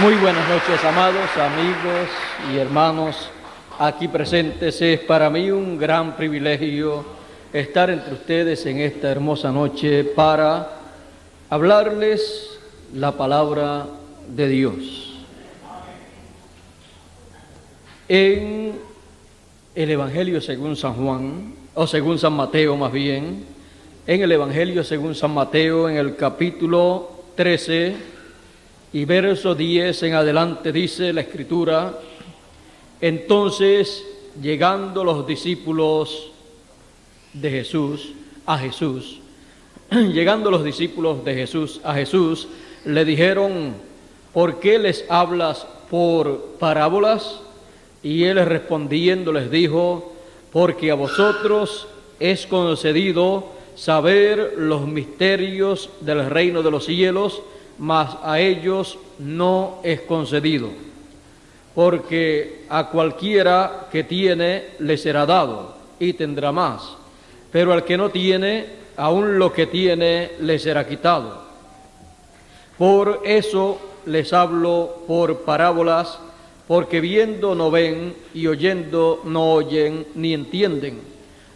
Muy buenas noches, amados amigos y hermanos aquí presentes. Es para mí un gran privilegio estar entre ustedes en esta hermosa noche para hablarles la palabra de Dios. En el Evangelio según San Juan, o según San Mateo más bien, en el Evangelio según San Mateo, en el capítulo 13, y verso 10 en adelante, dice la Escritura: entonces, llegando los discípulos de Jesús a Jesús, le dijeron: ¿por qué les hablas por parábolas? Y él respondiendo les dijo: porque a vosotros es concedido saber los misterios del reino de los cielos, mas a ellos no es concedido. Porque a cualquiera que tiene le será dado y tendrá más, pero al que no tiene, aun lo que tiene le será quitado. Por eso les hablo por parábolas, porque viendo no ven y oyendo no oyen ni entienden,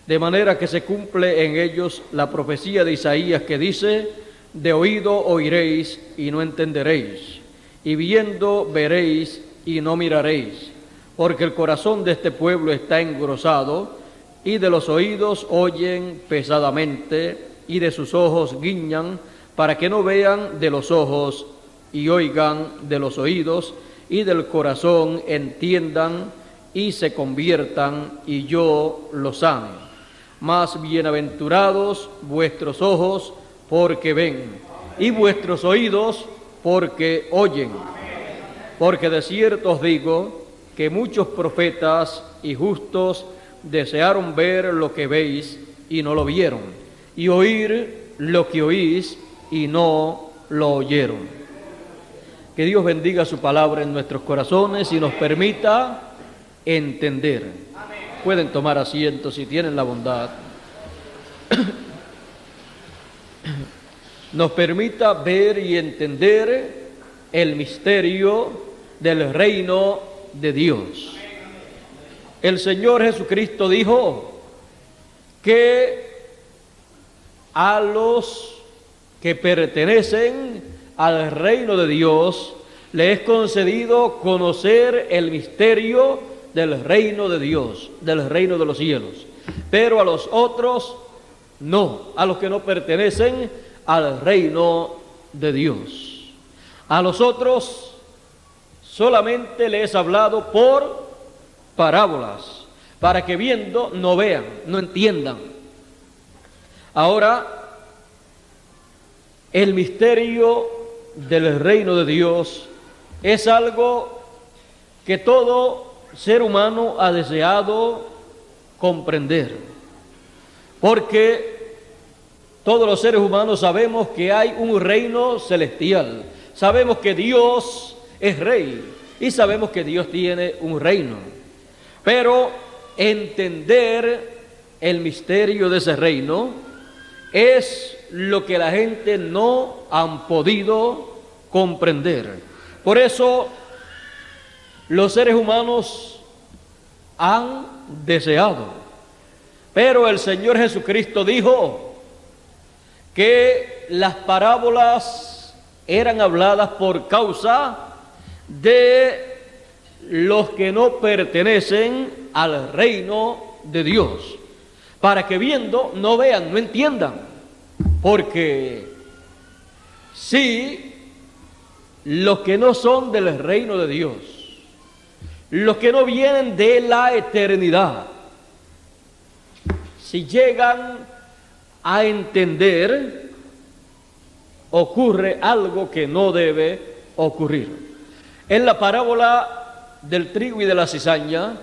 de manera que se cumple en ellos la profecía de Isaías que dice: de oído oiréis y no entenderéis, y viendo veréis y no miraréis, porque el corazón de este pueblo está engrosado, y de los oídos oyen pesadamente, y de sus ojos guiñan, para que no vean de los ojos, y oigan de los oídos, y del corazón entiendan, y se conviertan, y yo los sane. Mas bienaventurados vuestros ojos, porque ven, y vuestros oídos, porque oyen. Porque de cierto os digo que muchos profetas y justos desearon ver lo que veis y no lo vieron, y oír lo que oís y no lo oyeron. Que Dios bendiga su palabra en nuestros corazones y nos permita entender. Pueden tomar asiento si tienen la bondad. Nos permita ver y entender el misterio del reino de Dios. El Señor Jesucristo dijo que a los que pertenecen al reino de Dios le es concedido conocer el misterio del reino de Dios, del reino de los cielos, pero a los otros no, a los que no pertenecen al reino de Dios. A los otros solamente les es hablado por parábolas, para que viendo no vean, no entiendan. Ahora, el misterio del reino de Dios es algo que todo ser humano ha deseado comprender, porque todos los seres humanos sabemos que hay un reino celestial, sabemos que Dios es rey y sabemos que Dios tiene un reino, pero entender el misterio de ese reino es lo que la gente no han podido comprender. Por eso los seres humanos han deseado, pero el Señor Jesucristo dijo que las parábolas eran habladas por causa de los que no pertenecen al reino de Dios, para que viendo no vean, no entiendan. Porque si los que no son del reino de Dios, los que no vienen de la eternidad, si llegan a entender, ocurre algo que no debe ocurrir. En la parábola del trigo y de la cizaña,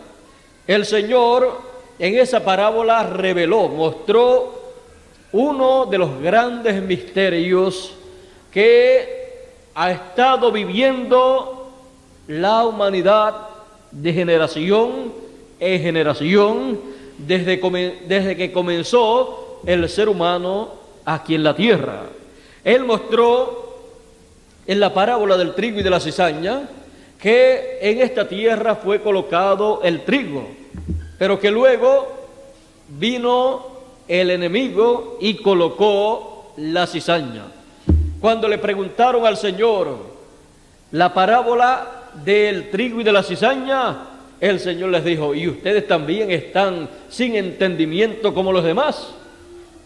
el Señor en esa parábola reveló, mostró uno de los grandes misterios que ha estado viviendo la humanidad de generación en generación desde que comenzó el ser humano aquí en la tierra. Él mostró en la parábola del trigo y de la cizaña, que en esta tierra fue colocado el trigo, pero que luego vino el enemigo y colocó la cizaña. Cuando le preguntaron al Señor la parábola del trigo y de la cizaña, el Señor les dijo: ¿y ustedes también están sin entendimiento como los demás?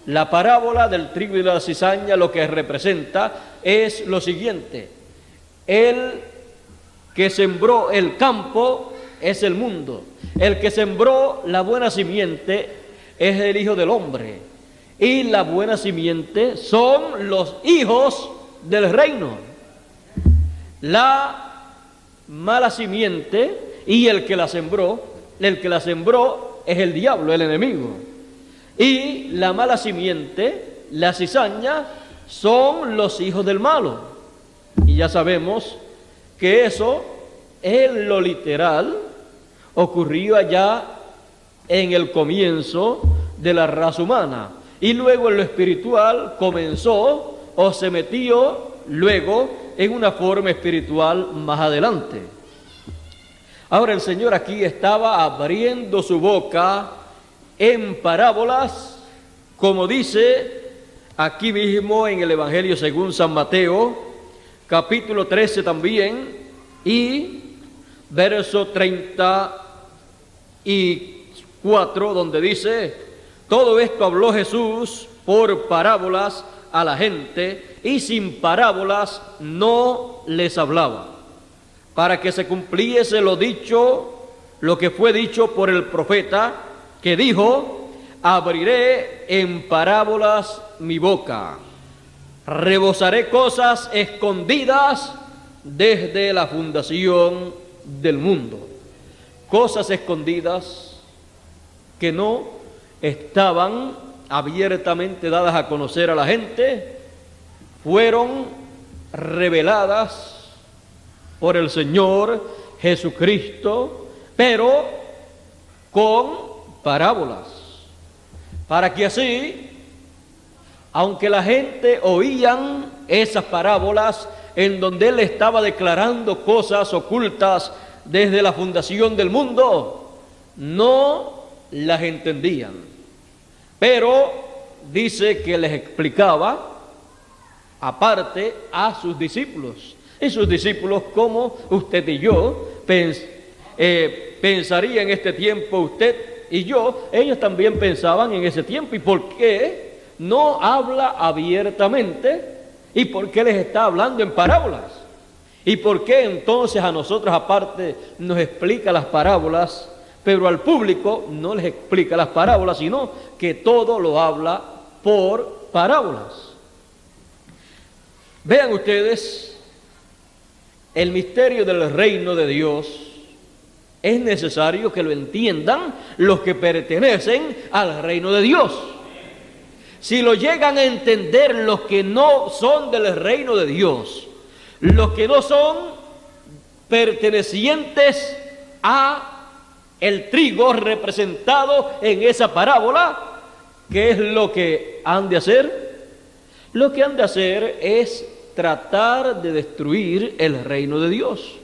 La parábola del trigo y de la cizaña lo que representa es lo siguiente: el que sembró el campo es el mundo, el que sembró la buena simiente es el Hijo del Hombre, y la buena simiente son los hijos del reino. La mala simiente y el que la sembró es el diablo, el enemigo. Y la mala simiente, la cizaña, son los hijos del malo. Y ya sabemos que eso, en lo literal, ocurrió allá en el comienzo de la raza humana. Y luego en lo espiritual comenzó o se metió luego en una forma espiritual más adelante. Ahora el Señor aquí estaba abriendo su boca en parábolas, como dice aquí mismo en el Evangelio según San Mateo, capítulo 13 también, y verso 34, donde dice: todo esto habló Jesús por parábolas a la gente, y sin parábolas no les hablaba, para que se cumpliese lo que fue dicho por el profeta, que dijo: abriré en parábolas mi boca, rebosaré cosas escondidas desde la fundación del mundo. Cosas escondidas que no estaban abiertamente dadas a conocer a la gente, fueron reveladas por el Señor Jesucristo, pero con parábolas, para que así, aunque la gente oían esas parábolas en donde Él estaba declarando cosas ocultas desde la fundación del mundo, no las entendían. Pero dice que les explicaba aparte a sus discípulos. Y sus discípulos, como usted y yo, pensaría en este tiempo usted y yo, ellos también pensaban en ese tiempo. ¿Y por qué no habla abiertamente? ¿Y por qué les está hablando en parábolas? ¿Y por qué entonces a nosotros aparte nos explica las parábolas, pero al público no les explica las parábolas, sino que todo lo habla por parábolas? Vean ustedes, el misterio del reino de Dios es necesario que lo entiendan los que pertenecen al reino de Dios. Si lo llegan a entender los que no son del reino de Dios, los que no son pertenecientes a el trigo representado en esa parábola, ¿qué es lo que han de hacer? Lo que han de hacer es tratar de destruir el reino de Dios,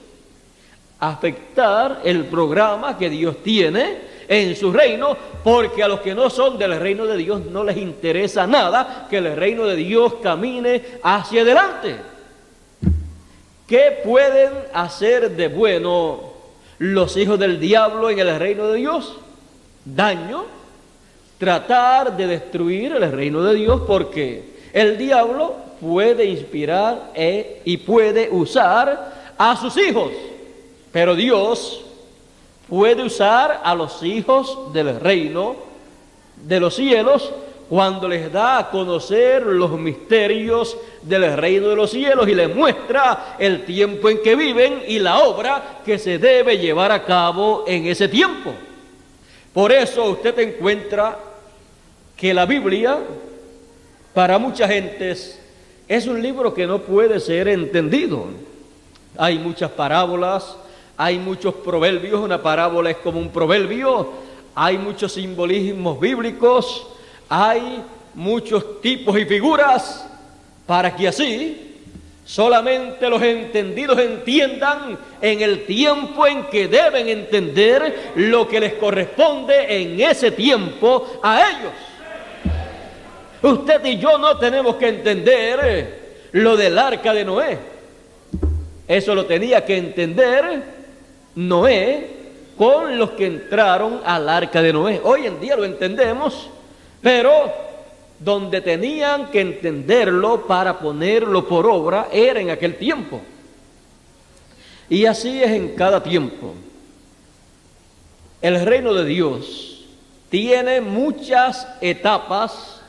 afectar el programa que Dios tiene en su reino, porque a los que no son del reino de Dios no les interesa nada que el reino de Dios camine hacia adelante. ¿Qué pueden hacer de bueno los hijos del diablo en el reino de Dios? Daño, tratar de destruir el reino de Dios, porque el diablo puede inspirar y puede usar a sus hijos, pero Dios puede usar a los hijos del reino de los cielos cuando les da a conocer los misterios del reino de los cielos y les muestra el tiempo en que viven y la obra que se debe llevar a cabo en ese tiempo. Por eso usted encuentra que la Biblia, para mucha gente, es un libro que no puede ser entendido. Hay muchas parábolas, hay muchos proverbios. Una parábola es como un proverbio. Hay muchos simbolismos bíblicos, hay muchos tipos y figuras, para que así Solamente los entendidos entiendan en el tiempo en que deben entender lo que les corresponde en ese tiempo a ellos. Usted y yo no tenemos que entender lo del arca de Noé. Eso lo tenía que entender Noé con los que entraron al arca de Noé. Hoy en día lo entendemos, pero donde tenían que entenderlo para ponerlo por obra era en aquel tiempo. Y así es en cada tiempo. El reino de Dios tiene muchas etapas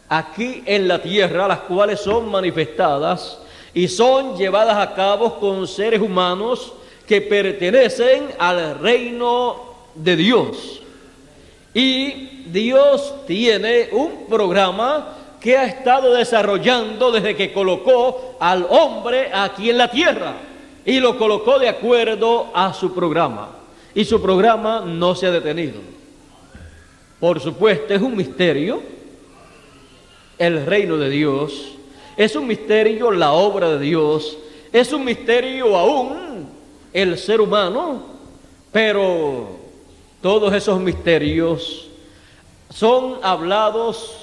aquí en la tierra, las cuales son manifestadas y son llevadas a cabo con seres humanos que pertenecen al reino de Dios. Y Dios tiene un programa que ha estado desarrollando desde que colocó al hombre aquí en la tierra, y lo colocó de acuerdo a su programa, y su programa no se ha detenido. Por supuesto, es un misterio el reino de Dios, es un misterio la obra de Dios, es un misterio aún el ser humano, pero todos esos misterios son hablados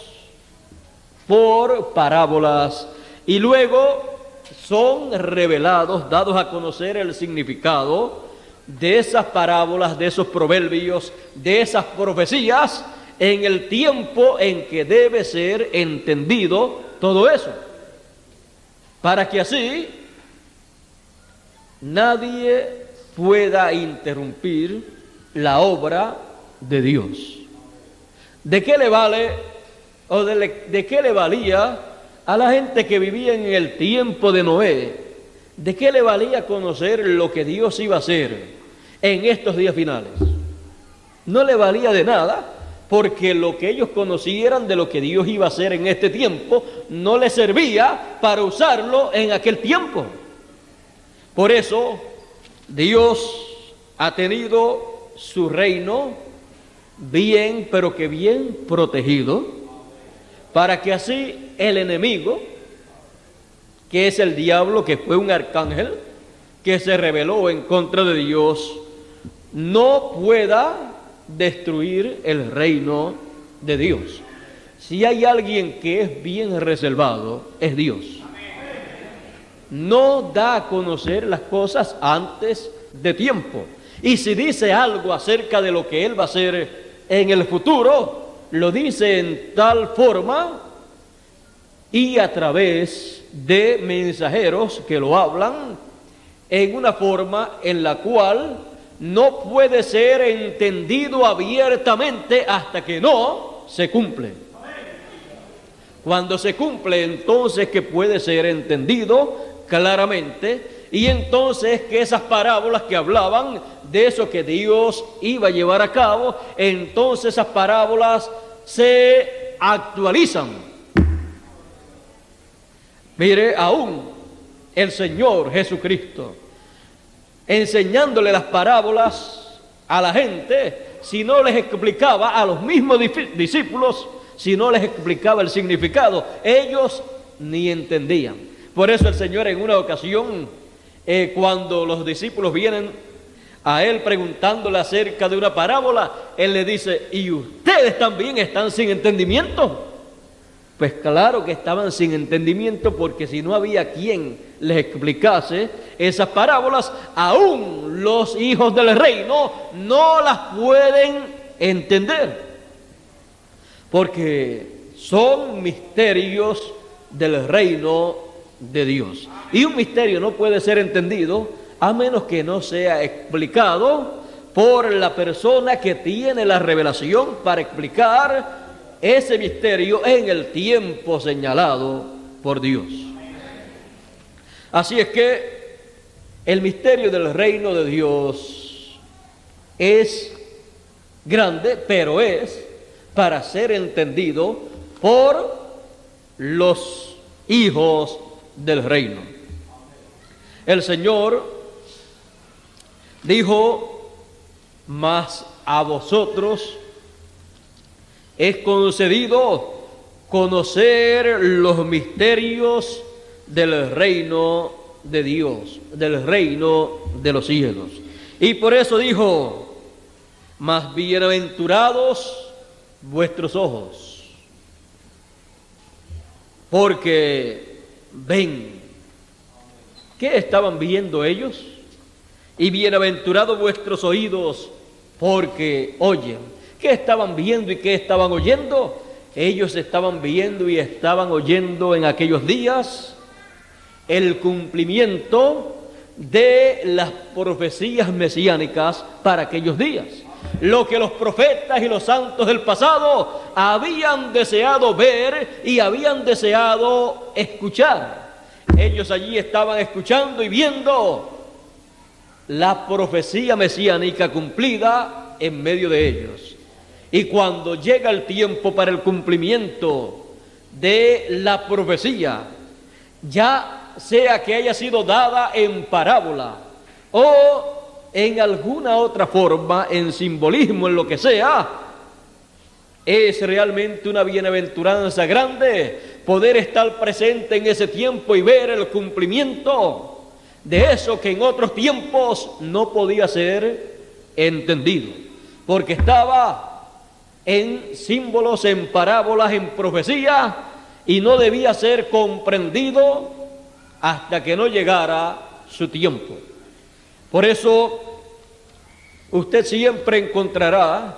por parábolas y luego son revelados, dados a conocer el significado de esas parábolas, de esos proverbios, de esas profecías, en el tiempo en que debe ser entendido todo eso, para que así nadie pueda interrumpir la obra de Dios. ¿De qué le vale o de qué le valía a la gente que vivía en el tiempo de Noé? ¿De qué le valía conocer lo que Dios iba a hacer en estos días finales? No le valía de nada, porque lo que ellos conocieran de lo que Dios iba a hacer en este tiempo no les servía para usarlo en aquel tiempo. Por eso Dios ha tenido su reino bien, pero que bien protegido, para que así el enemigo, que es el diablo, que fue un arcángel que se rebeló en contra de Dios, no pueda destruir el reino de Dios. Si hay alguien que es bien reservado, es Dios. No da a conocer las cosas antes de tiempo. Y si dice algo acerca de lo que Él va a hacer en el futuro, lo dice en tal forma y a través de mensajeros que lo hablan en una forma en la cual no puede ser entendido abiertamente hasta que no se cumple. Cuando se cumple, entonces que puede ser entendido claramente, y entonces que esas parábolas que hablaban de eso que Dios iba a llevar a cabo, entonces esas parábolas se actualizan. Mire, aún el Señor Jesucristo, enseñándole las parábolas a la gente, si no les explicaba a los mismos discípulos, si no les explicaba el significado, ellos ni entendían. Por eso el Señor en una ocasión, cuando los discípulos vienen a Él preguntándole acerca de una parábola, Él le dice: ¿y ustedes también están sin entendimiento? Pues claro que estaban sin entendimiento, porque si no había quien les explicase esas parábolas, aún los hijos del reino no las pueden entender, porque son misterios del reino de Dios. Y un misterio no puede ser entendido a menos que no sea explicado por la persona que tiene la revelación para explicar ese misterio en el tiempo señalado por Dios. Así es que el misterio del reino de Dios es grande, pero es para ser entendido por los hijos del reino. El Señor dijo: mas a vosotros es concedido conocer los misterios del reino de Dios, del reino de los cielos. Y por eso dijo: más bienaventurados vuestros ojos, porque ven. ¿Qué estaban viendo ellos? Y bienaventurados vuestros oídos, porque oyen. ¿Qué estaban viendo y qué estaban oyendo? Ellos estaban viendo y estaban oyendo en aquellos días el cumplimiento de las profecías mesiánicas para aquellos días. Lo que los profetas y los santos del pasado habían deseado ver y habían deseado escuchar. Ellos allí estaban escuchando y viendo la profecía mesiánica cumplida en medio de ellos. Y cuando llega el tiempo para el cumplimiento de la profecía, ya sea que haya sido dada en parábola o en alguna otra forma, en simbolismo, en lo que sea, es realmente una bienaventuranza grande poder estar presente en ese tiempo y ver el cumplimiento de eso que en otros tiempos no podía ser entendido, porque estaba en símbolos, en parábolas, en profecía, y no debía ser comprendido hasta que no llegara su tiempo. Por eso usted siempre encontrará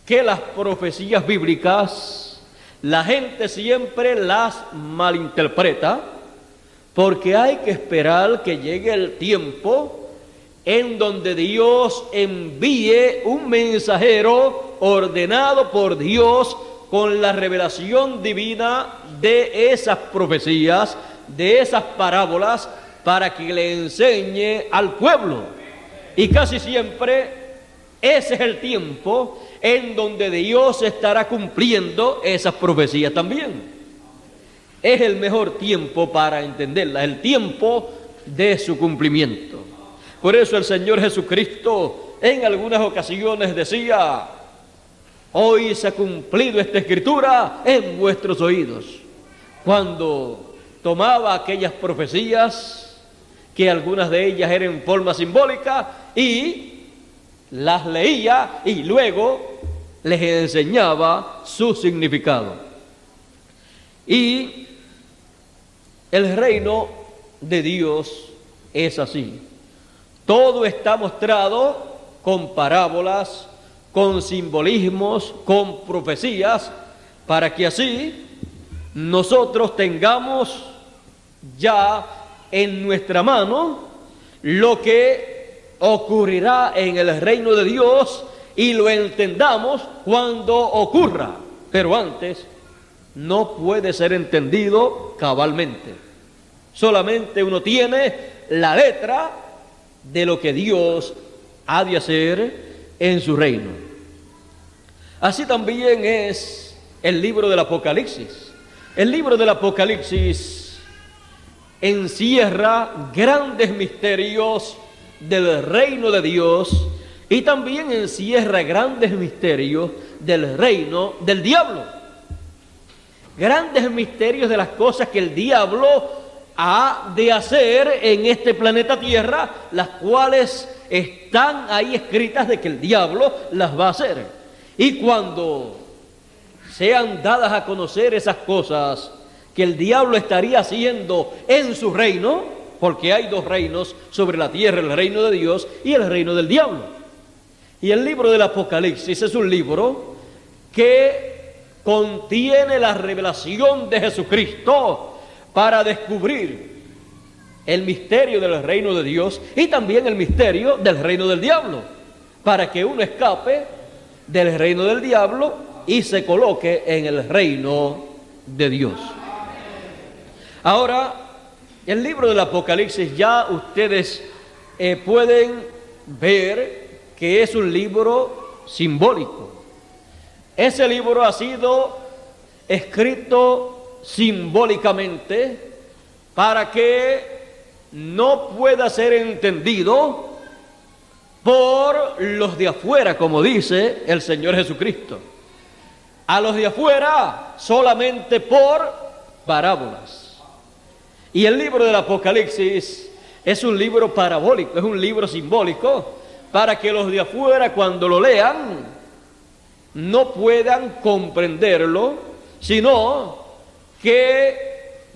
que las profecías bíblicas, la gente siempre las malinterpreta, porque hay que esperar que llegue el tiempo en donde Dios envíe un mensajero ordenado por Dios con la revelación divina de esas profecías, de esas parábolas, para que le enseñe al pueblo. Y casi siempre ese es el tiempo en donde Dios estará cumpliendo esas profecías también. Es el mejor tiempo para entenderlas, el tiempo de su cumplimiento. Por eso el Señor Jesucristo en algunas ocasiones decía: hoy se ha cumplido esta escritura en vuestros oídos. Cuando tomaba aquellas profecías, que algunas de ellas eran en forma simbólica, y las leía y luego les enseñaba su significado. Y el reino de Dios es así. Todo está mostrado con parábolas, con simbolismos, con profecías, para que así nosotros tengamos ya en nuestra mano lo que ocurrirá en el reino de Dios y lo entendamos cuando ocurra. Pero antes no puede ser entendido cabalmente. Solamente uno tiene la letra de lo que Dios ha de hacer en su reino. Así también es el libro del Apocalipsis. El libro del Apocalipsis encierra grandes misterios del reino de Dios y también encierra grandes misterios del reino del diablo. Grandes misterios de las cosas que el diablo ha de hacer en este planeta Tierra, las cuales están ahí escritas de que el diablo las va a hacer. Y cuando sean dadas a conocer esas cosas que el diablo estaría haciendo en su reino, porque hay dos reinos sobre la tierra, el reino de Dios y el reino del diablo. Y el libro del Apocalipsis es un libro que contiene la revelación de Jesucristo para descubrir el misterio del reino de Dios y también el misterio del reino del diablo, para que uno escape del reino del diablo y se coloque en el reino de Dios. Ahora, el libro del Apocalipsis ya ustedes pueden ver que es un libro simbólico. Ese libro ha sido escrito simbólicamente para que no pueda ser entendido por los de afuera, como dice el Señor Jesucristo. A los de afuera solamente por parábolas. Y el libro del Apocalipsis es un libro parabólico, es un libro simbólico, para que los de afuera, cuando lo lean, no puedan comprenderlo, sino que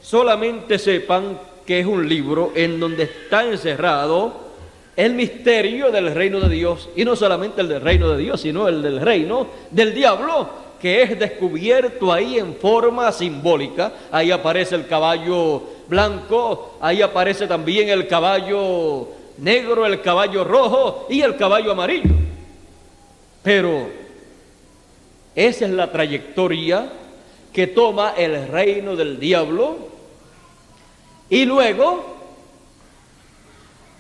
solamente sepan que es un libro en donde está encerrado el misterio del reino de Dios, y no solamente el del reino de Dios, sino el del reino del diablo, que es descubierto ahí en forma simbólica. Ahí aparece el caballo blanco, ahí aparece también el caballo negro, el caballo rojo y el caballo amarillo. Pero esa es la trayectoria que toma el reino del diablo, y luego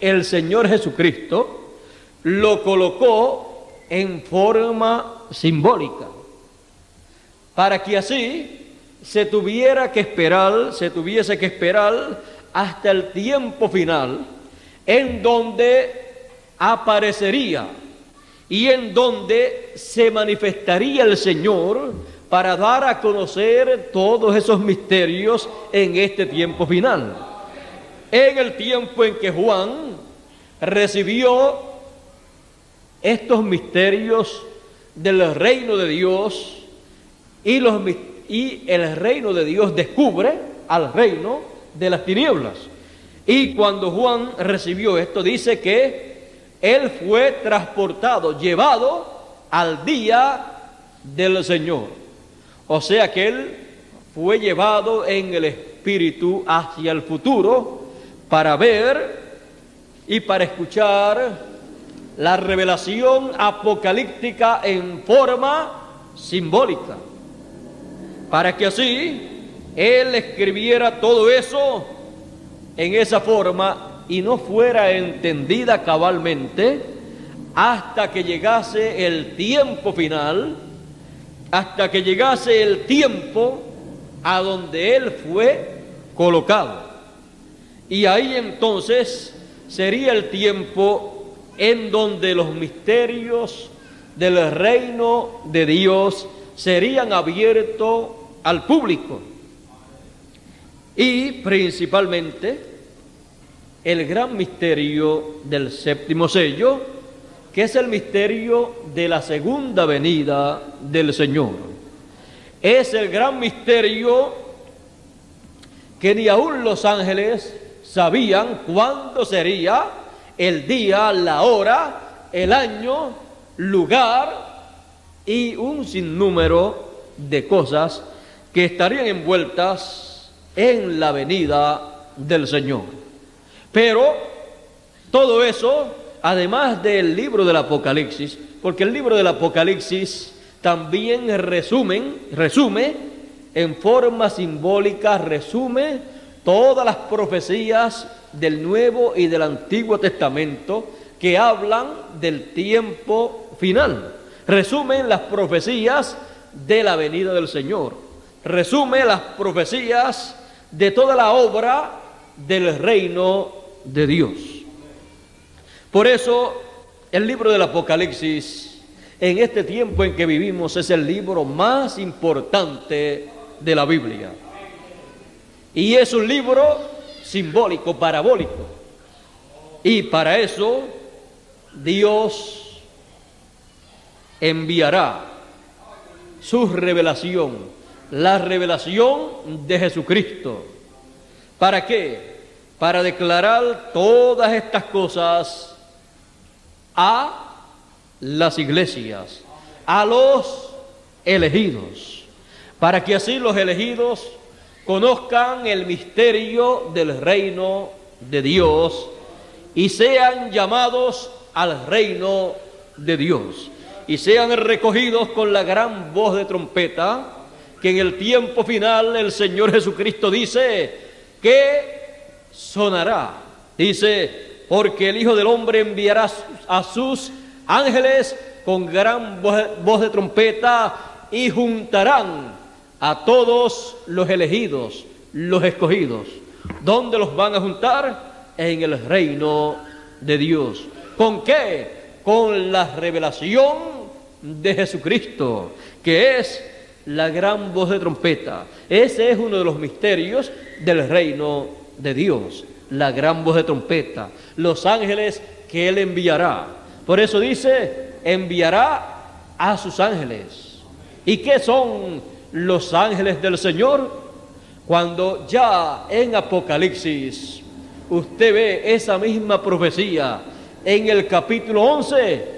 el Señor Jesucristo lo colocó en forma simbólica, para que así se tuviese que esperar hasta el tiempo final, en donde aparecería y en donde se manifestaría el Señor para dar a conocer todos esos misterios en este tiempo final. En el tiempo en que Juan recibió estos misterios del reino de Dios, y el reino de Dios descubre al reino de las tinieblas. Y cuando Juan recibió esto, dice que él fue transportado, llevado al día del Señor. O sea que él fue llevado en el espíritu hacia el futuro para ver y para escuchar la revelación apocalíptica en forma simbólica, para que así él escribiera todo eso en esa forma y no fuera entendida cabalmente hasta que llegase el tiempo final, hasta que llegase el tiempo a donde él fue colocado. Y ahí entonces sería el tiempo en donde los misterios del reino de Dios serían abiertos al público. Y principalmente el gran misterio del séptimo sello, que es el misterio de la segunda venida del Señor. Es el gran misterio que ni aun los ángeles sabían cuándo sería el día, la hora, el año, lugar y un sinnúmero de cosas que estarían envueltas en la venida del Señor. Pero todo eso, además del libro del Apocalipsis, porque el libro del Apocalipsis también resume en forma simbólica, resume todas las profecías del Nuevo y del Antiguo Testamento que hablan del tiempo final. Resumen las profecías de la venida del Señor. Resume las profecías de toda la obra del reino de Dios. Por eso, el libro del Apocalipsis, en este tiempo en que vivimos, es el libro más importante de la Biblia. Y es un libro simbólico, parabólico. Y para eso, Dios enviará su revelación, la revelación de Jesucristo. ¿Para qué? Para declarar todas estas cosas a las iglesias, a los elegidos, para que así los elegidos conozcan el misterio del reino de Dios y sean llamados al reino de Dios y sean recogidos con la gran voz de trompeta que en el tiempo final el Señor Jesucristo dice que sonará. Dice: porque el Hijo del Hombre enviará a sus ángeles con gran voz de trompeta y juntarán a todos los elegidos, los escogidos. ¿Dónde los van a juntar? En el reino de Dios. ¿Con qué? Con la revelación de Jesucristo, que es la gran voz de trompeta. Ese es uno de los misterios del reino de Dios, la gran voz de trompeta, los ángeles que Él enviará. Por eso dice, enviará a sus ángeles. ¿Y qué son los ángeles del Señor? Cuando ya en Apocalipsis usted ve esa misma profecía en el capítulo 11,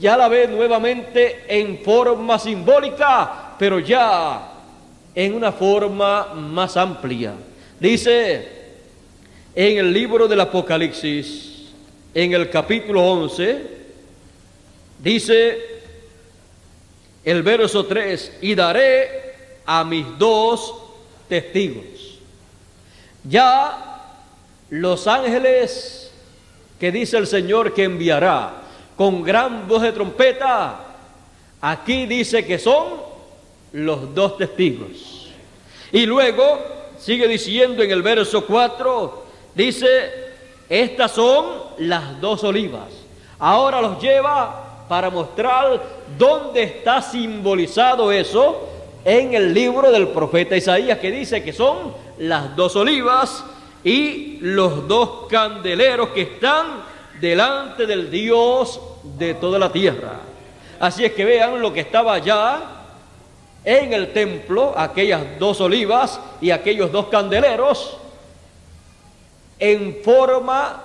ya la ve nuevamente en forma simbólica, pero ya en una forma más amplia. Dice en el libro del Apocalipsis, en el capítulo 11, dice el verso 3, y daré a mis 2 testigos. Ya los ángeles que dice el Señor que enviará con gran voz de trompeta, aquí dice que son los 2 testigos. Y luego sigue diciendo en el verso 4, dice, estas son las 2 olivas. Ahora los lleva para mostrar dónde está simbolizado eso en el libro del profeta Isaías, que dice que son las 2 olivas y los 2 candeleros que están delante del Dios de toda la tierra. Así es que vean lo que estaba allá en el templo, aquellas 2 olivas y aquellos 2 candeleros, en forma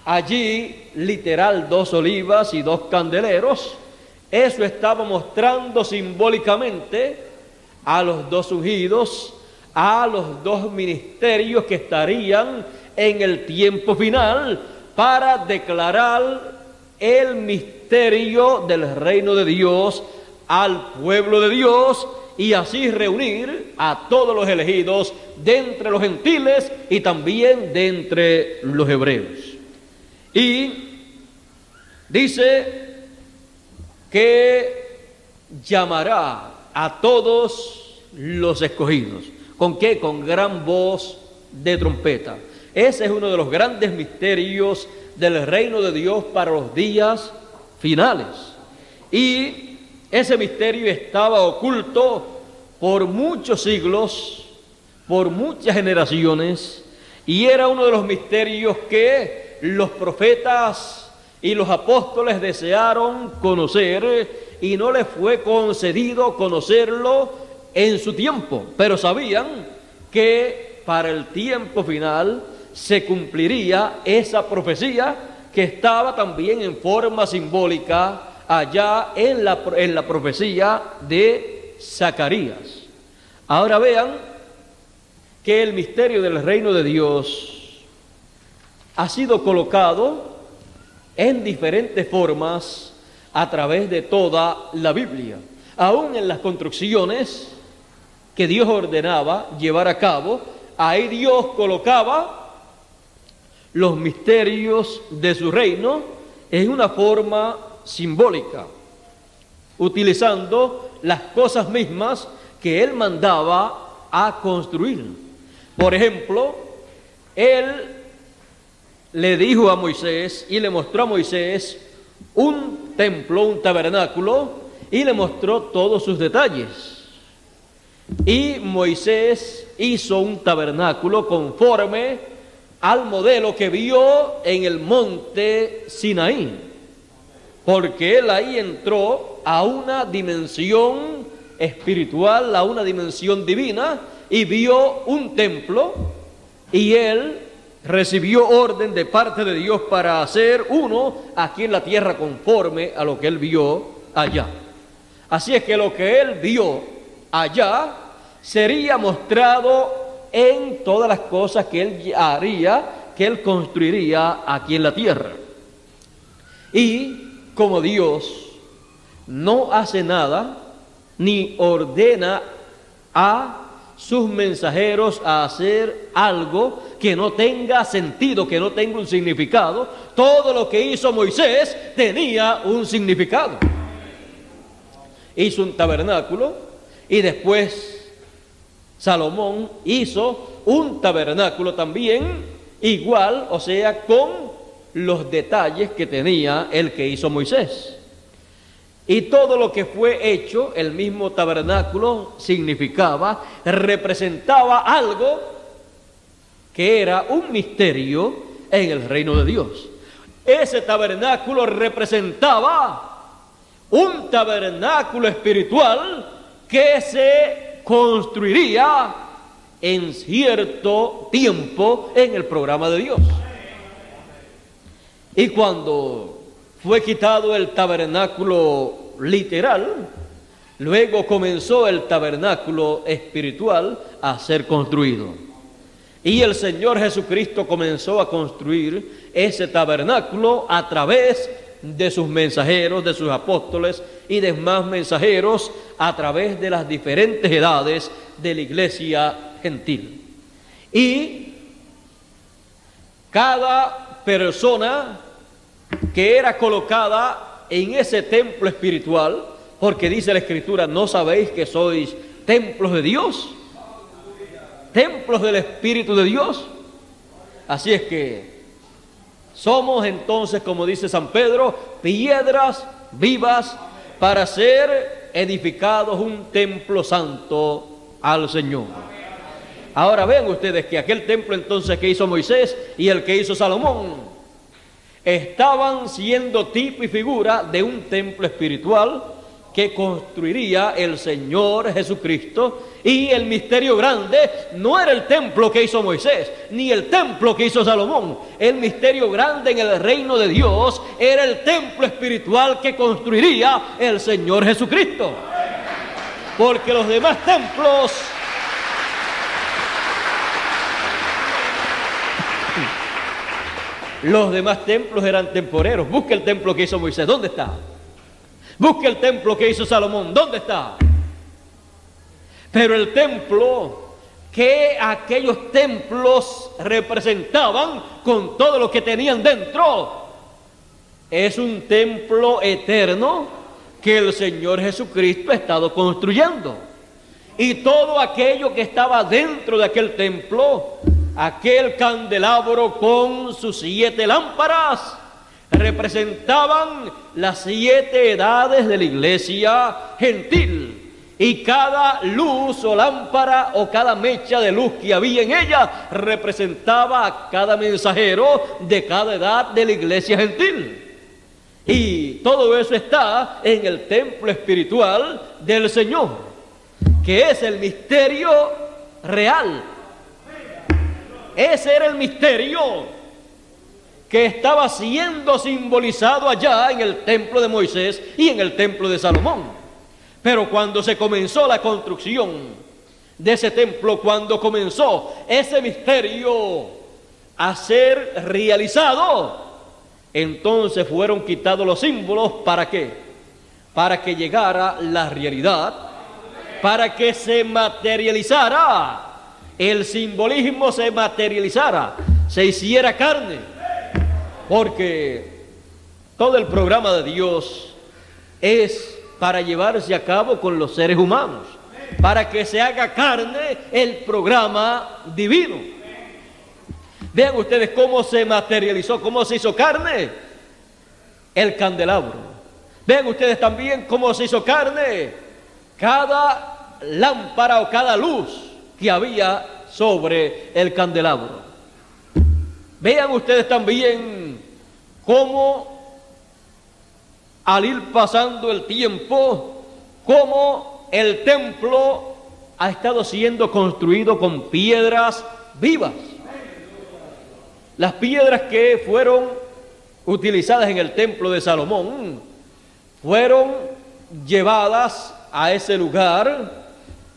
allí literal, 2 olivas y 2 candeleros. Eso estaba mostrando simbólicamente a los 2 ungidos, a los 2 ministerios que estarían en el tiempo final para declarar el misterio del reino de Dios al pueblo de Dios y así reunir a todos los elegidos de entre los gentiles y también de entre los hebreos. Y dice que llamará a todos los escogidos. ¿Con qué? Con gran voz de trompeta. Ese es uno de los grandes misterios del reino de Dios para los días finales. Y ese misterio estaba oculto por muchos siglos, por muchas generaciones, y era uno de los misterios que los profetas y los apóstoles desearon conocer, y no les fue concedido conocerlo en su tiempo, pero sabían que para el tiempo final se cumpliría esa profecía que estaba también en forma simbólica allá en la profecía de Zacarías. Ahora vean que el misterio del reino de Dios ha sido colocado en diferentes formas a través de toda la Biblia. Aún en las construcciones que Dios ordenaba llevar a cabo, ahí Dios colocaba los misterios de su reino en una forma simbólica, utilizando las cosas mismas que Él mandaba a construir. Por ejemplo, Él le dijo a Moisés y le mostró a Moisés un templo, un tabernáculo, y le mostró todos sus detalles. Y Moisés hizo un tabernáculo conforme al modelo que vio en el monte Sinaí, porque él ahí entró a una dimensión espiritual, a una dimensión divina, y vio un templo, y él recibió orden de parte de Dios para hacer uno aquí en la tierra conforme a lo que él vio allá. Así es que lo que él vio allá sería mostrado en todas las cosas que él haría, que él construiría aquí en la tierra. Y como Dios no hace nada, ni ordena a sus mensajeros a hacer algo que no tenga sentido, que no tenga un significado, todo lo que hizo Moisés tenía un significado. Hizo un tabernáculo y después Salomón hizo un tabernáculo también igual, o sea, con los detalles que tenía el que hizo Moisés. Y todo lo que fue hecho, el mismo tabernáculo significaba, representaba algo que era un misterio en el reino de Dios. Ese tabernáculo representaba un tabernáculo espiritual que se construiría en cierto tiempo en el programa de Dios. Y cuando fue quitado el tabernáculo literal, luego comenzó el tabernáculo espiritual a ser construido. Y el Señor Jesucristo comenzó a construir ese tabernáculo a través de sus mensajeros, de sus apóstoles y demás mensajeros, a través de las diferentes edades de la iglesia gentil. Y cada persona que era colocada en ese templo espiritual, porque dice la Escritura, ¿no sabéis que sois templos de Dios? Templos del Espíritu de Dios. Así es que somos entonces, como dice San Pedro, piedras vivas para ser edificados un templo santo al Señor. Ahora ven ustedes que aquel templo entonces que hizo Moisés y el que hizo Salomón estaban siendo tipo y figura de un templo espiritual que construiría el Señor Jesucristo. Y el misterio grande no era el templo que hizo Moisés, ni el templo que hizo Salomón. El misterio grande en el reino de Dios era el templo espiritual que construiría el Señor Jesucristo. Porque los demás templos eran temporeros. Busca el templo que hizo Moisés, ¿dónde está? Busca el templo que hizo Salomón, ¿dónde está? Pero el templo que aquellos templos representaban con todo lo que tenían dentro es un templo eterno que el Señor Jesucristo ha estado construyendo. Y todo aquello que estaba dentro de aquel templo, aquel candelabro con sus 7 lámparas, representaban las 7 edades de la iglesia gentil. Y cada luz o lámpara o cada mecha de luz que había en ella representaba a cada mensajero de cada edad de la iglesia gentil. Y todo eso está en el templo espiritual del Señor, que es el misterio real. Ese era el misterio que estaba siendo simbolizado allá en el templo de Moisés y en el templo de Salomón. Pero cuando se comenzó la construcción de ese templo, cuando comenzó ese misterio a ser realizado, entonces fueron quitados los símbolos. ¿Para qué? Para que llegara la realidad, para que se materializara, el simbolismo se materializara, se hiciera carne. Porque todo el programa de Dios es para llevarse a cabo con los seres humanos, para que se haga carne el programa divino. Vean ustedes cómo se materializó, cómo se hizo carne el candelabro. Vean ustedes también cómo se hizo carne cada lámpara o cada luz que había sobre el candelabro. Vean ustedes también cómo al ir pasando el tiempo, cómo el templo ha estado siendo construido con piedras vivas. Las piedras que fueron utilizadas en el templo de Salomón fueron llevadas a ese lugar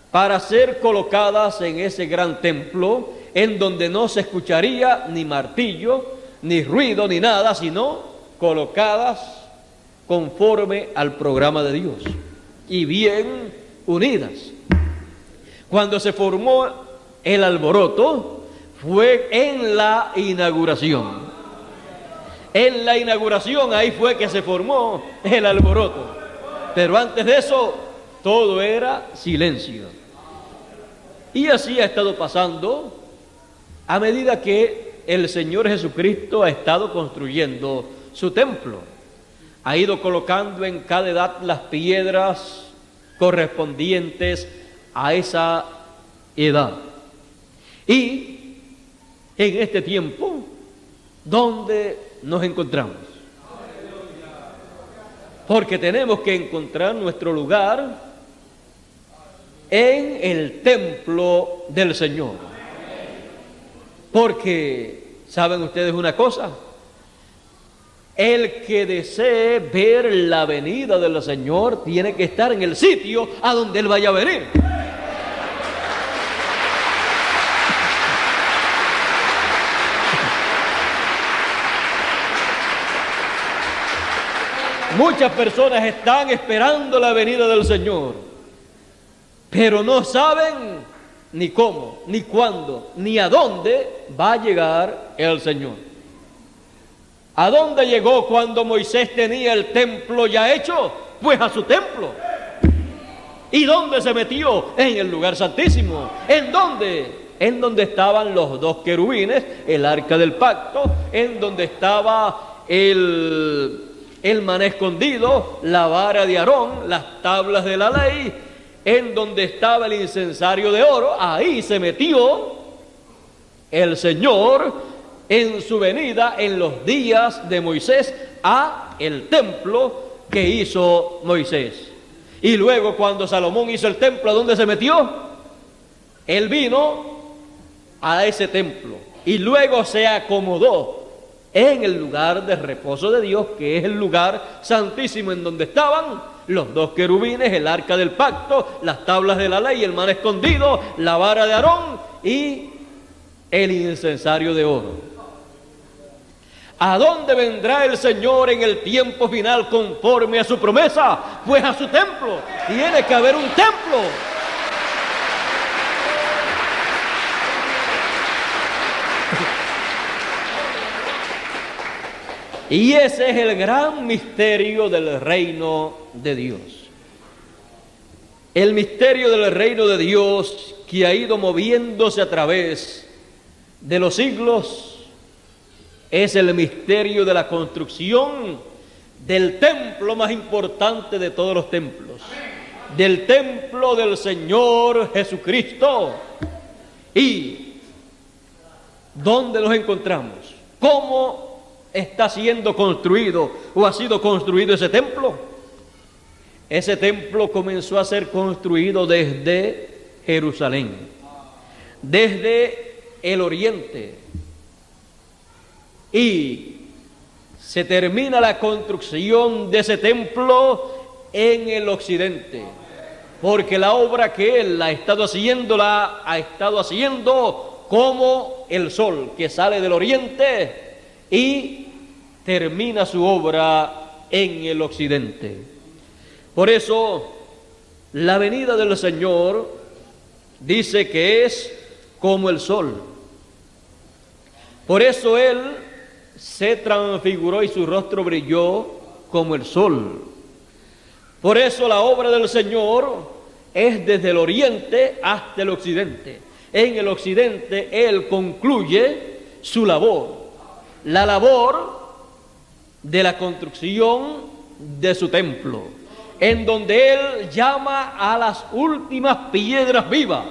para ser colocadas en ese gran templo, en donde no se escucharía ni martillo, ni ruido, ni nada, sino colocadas conforme al programa de Dios y bien unidas. Cuando se formó el alboroto fue en la inauguración. En la inauguración ahí fue que se formó el alboroto. Pero antes de eso todo era silencio. Y así ha estado pasando a medida que el Señor Jesucristo ha estado construyendo su templo. Ha ido colocando en cada edad las piedras correspondientes a esa edad. Y en este tiempo donde nos encontramos. Porque tenemos que encontrar nuestro lugar en el templo del Señor. Porque, ¿saben ustedes una cosa? El que desee ver la venida del Señor tiene que estar en el sitio a donde Él vaya a venir. Muchas personas están esperando la venida del Señor, pero no saben ni cómo, ni cuándo, ni a dónde va a llegar el Señor. ¿A dónde llegó cuando Moisés tenía el templo ya hecho? Pues a su templo. ¿Y dónde se metió? En el lugar santísimo. ¿En dónde? En donde estaban los dos querubines, el arca del pacto, en donde estaba el maná escondido, la vara de Aarón, las tablas de la ley, en donde estaba el incensario de oro. Ahí se metió el Señor en su venida en los días de Moisés a el templo que hizo Moisés. Y luego cuando Salomón hizo el templo, ¿a dónde se metió? Él vino a ese templo y luego se acomodó en el lugar de reposo de Dios, que es el lugar santísimo, en donde estaban los dos querubines, el arca del pacto, las tablas de la ley, el maná escondido, la vara de Aarón y el incensario de oro. ¿A dónde vendrá el Señor en el tiempo final conforme a su promesa? Pues a su templo. Tiene que haber un templo. Y ese es el gran misterio del reino de Dios. El misterio del reino de Dios que ha ido moviéndose a través de los siglos es el misterio de la construcción del templo más importante de todos los templos, del templo del Señor Jesucristo. ¿Y dónde nos encontramos? ¿Cómo está siendo construido o ha sido construido ese templo? Ese templo comenzó a ser construido desde Jerusalén, desde el oriente, y se termina la construcción de ese templo en el occidente, porque la obra que él ha estado haciendo como el sol que sale del oriente y termina su obra en el occidente. Por eso la venida del Señor dice que es como el sol. Por eso Él se transfiguró y su rostro brilló como el sol. Por eso la obra del Señor es desde el oriente hasta el occidente. En el occidente Él concluye su labor, la labor de la construcción de su templo, en donde Él llama a las últimas piedras vivas,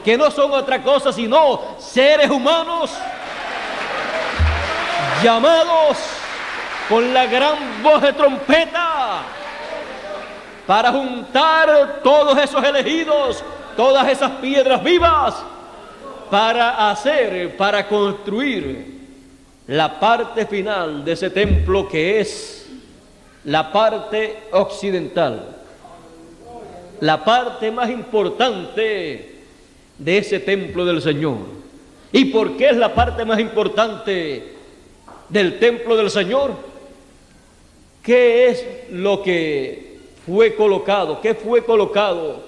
que no son otra cosa sino seres humanos llamados con la gran voz de trompeta para juntar todos esos elegidos, todas esas piedras vivas, para construir la parte final de ese templo, que es la parte occidental, la parte más importante de ese templo del Señor. ¿Y por qué es la parte más importante del templo del Señor? ¿Qué es lo que fue colocado? ¿Qué fue colocado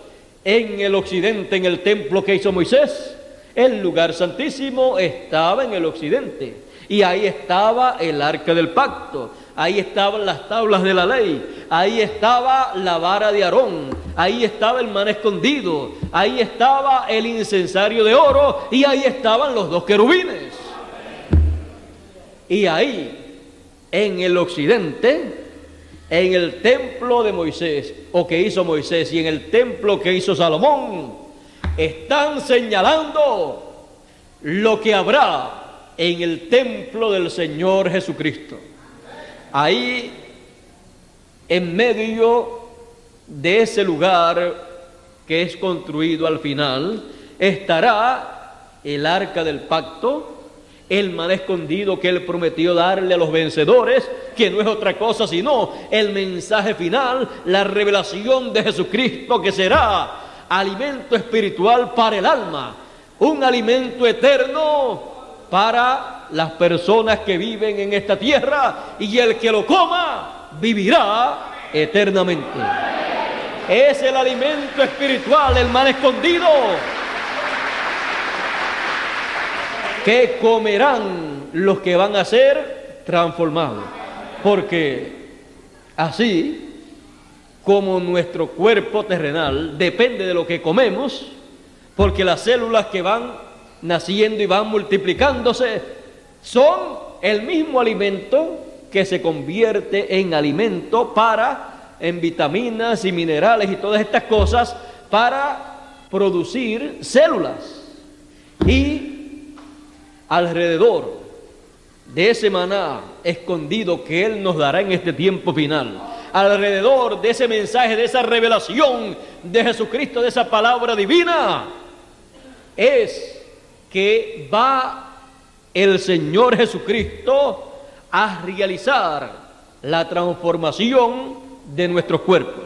en el occidente, en el templo que hizo Moisés? El lugar santísimo estaba en el occidente, y ahí estaba el arca del pacto, ahí estaban las tablas de la ley, ahí estaba la vara de Aarón, ahí estaba el maná escondido, ahí estaba el incensario de oro, y ahí estaban los dos querubines. Y ahí, en el occidente, en el templo de Moisés, o que hizo Moisés, y en el templo que hizo Salomón, están señalando lo que habrá en el templo del Señor Jesucristo. Ahí, en medio de ese lugar que es construido al final, estará el arca del pacto, el maná escondido que Él prometió darle a los vencedores, que no es otra cosa sino el mensaje final, la revelación de Jesucristo, que será alimento espiritual para el alma, un alimento eterno para las personas que viven en esta tierra, y el que lo coma vivirá eternamente. Es el alimento espiritual, el maná escondido, que comerán los que van a ser transformados. Porque así como nuestro cuerpo terrenal depende de lo que comemos, porque las células que van naciendo y van multiplicándose son el mismo alimento que se convierte en alimento en vitaminas y minerales y todas estas cosas para producir células. Y alrededor de ese maná escondido que Él nos dará en este tiempo final, alrededor de ese mensaje, de esa revelación de Jesucristo, de esa palabra divina, es que va el Señor Jesucristo a realizar la transformación de nuestros cuerpos.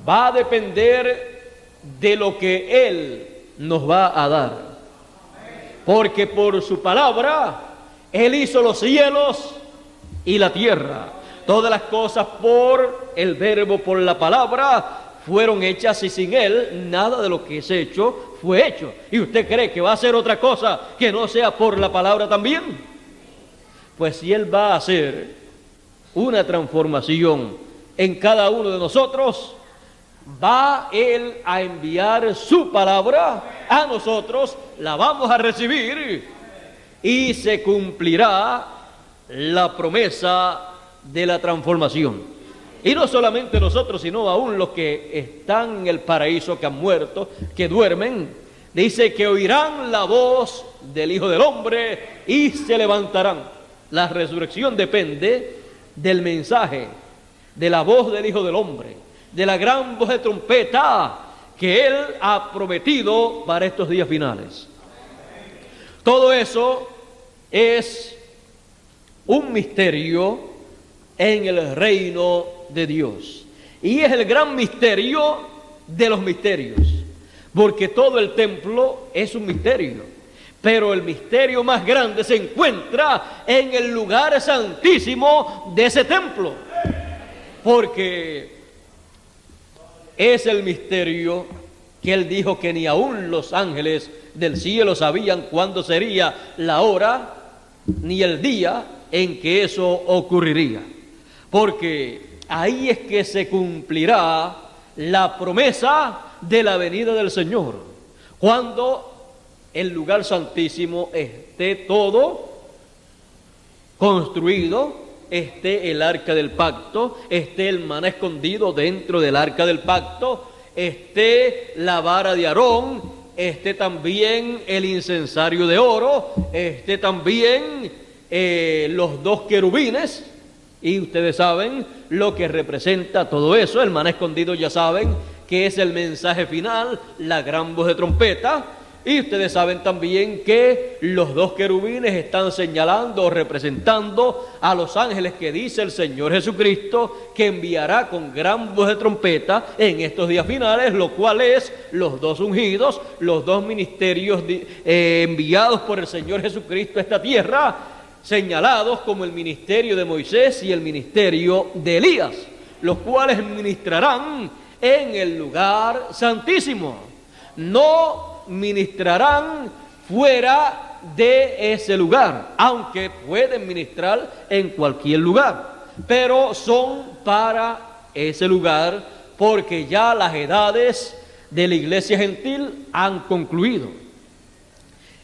Va a depender de lo que Él nos va a dar. Porque por su palabra Él hizo los cielos y la tierra. Todas las cosas por el verbo, por la palabra, fueron hechas, y sin Él nada de lo que es hecho fue hecho. ¿Y usted cree que va a hacer otra cosa que no sea por la palabra también? Pues si Él va a hacer una transformación en cada uno de nosotros, va Él a enviar su palabra a nosotros, la vamos a recibir y se cumplirá la promesa de la transformación. Y no solamente nosotros, sino aún los que están en el paraíso, que han muerto, que duermen. Dice que oirán la voz del Hijo del Hombre y se levantarán. La resurrección depende del mensaje, de la voz del Hijo del Hombre, de la gran voz de trompeta que Él ha prometido para estos días finales. Todo eso es un misterio en el reino de Dios. Y es el gran misterio de los misterios, porque todo el templo es un misterio. Pero el misterio más grande se encuentra en el lugar santísimo de ese templo, porque es el misterio que Él dijo que ni aún los ángeles del cielo sabían cuándo sería la hora ni el día en que eso ocurriría. Porque ahí es que se cumplirá la promesa de la venida del Señor, cuando el lugar santísimo esté todo construido, esté el arca del pacto, esté el maná escondido dentro del arca del pacto, esté la vara de Aarón, esté también el incensario de oro, esté también los dos querubines. Y ustedes saben lo que representa todo eso. El maná escondido, ya saben que es el mensaje final, la gran voz de trompeta. Y ustedes saben también que los dos querubines están señalando o representando a los ángeles que dice el Señor Jesucristo que enviará con gran voz de trompeta en estos días finales, lo cual es los dos ungidos, los dos ministerios enviados por el Señor Jesucristo a esta tierra, señalados como el ministerio de Moisés y el ministerio de Elías, los cuales ministrarán en el lugar santísimo. No ministrarán fuera de ese lugar, aunque pueden ministrar en cualquier lugar, pero son para ese lugar, porque ya las edades de la iglesia gentil han concluido.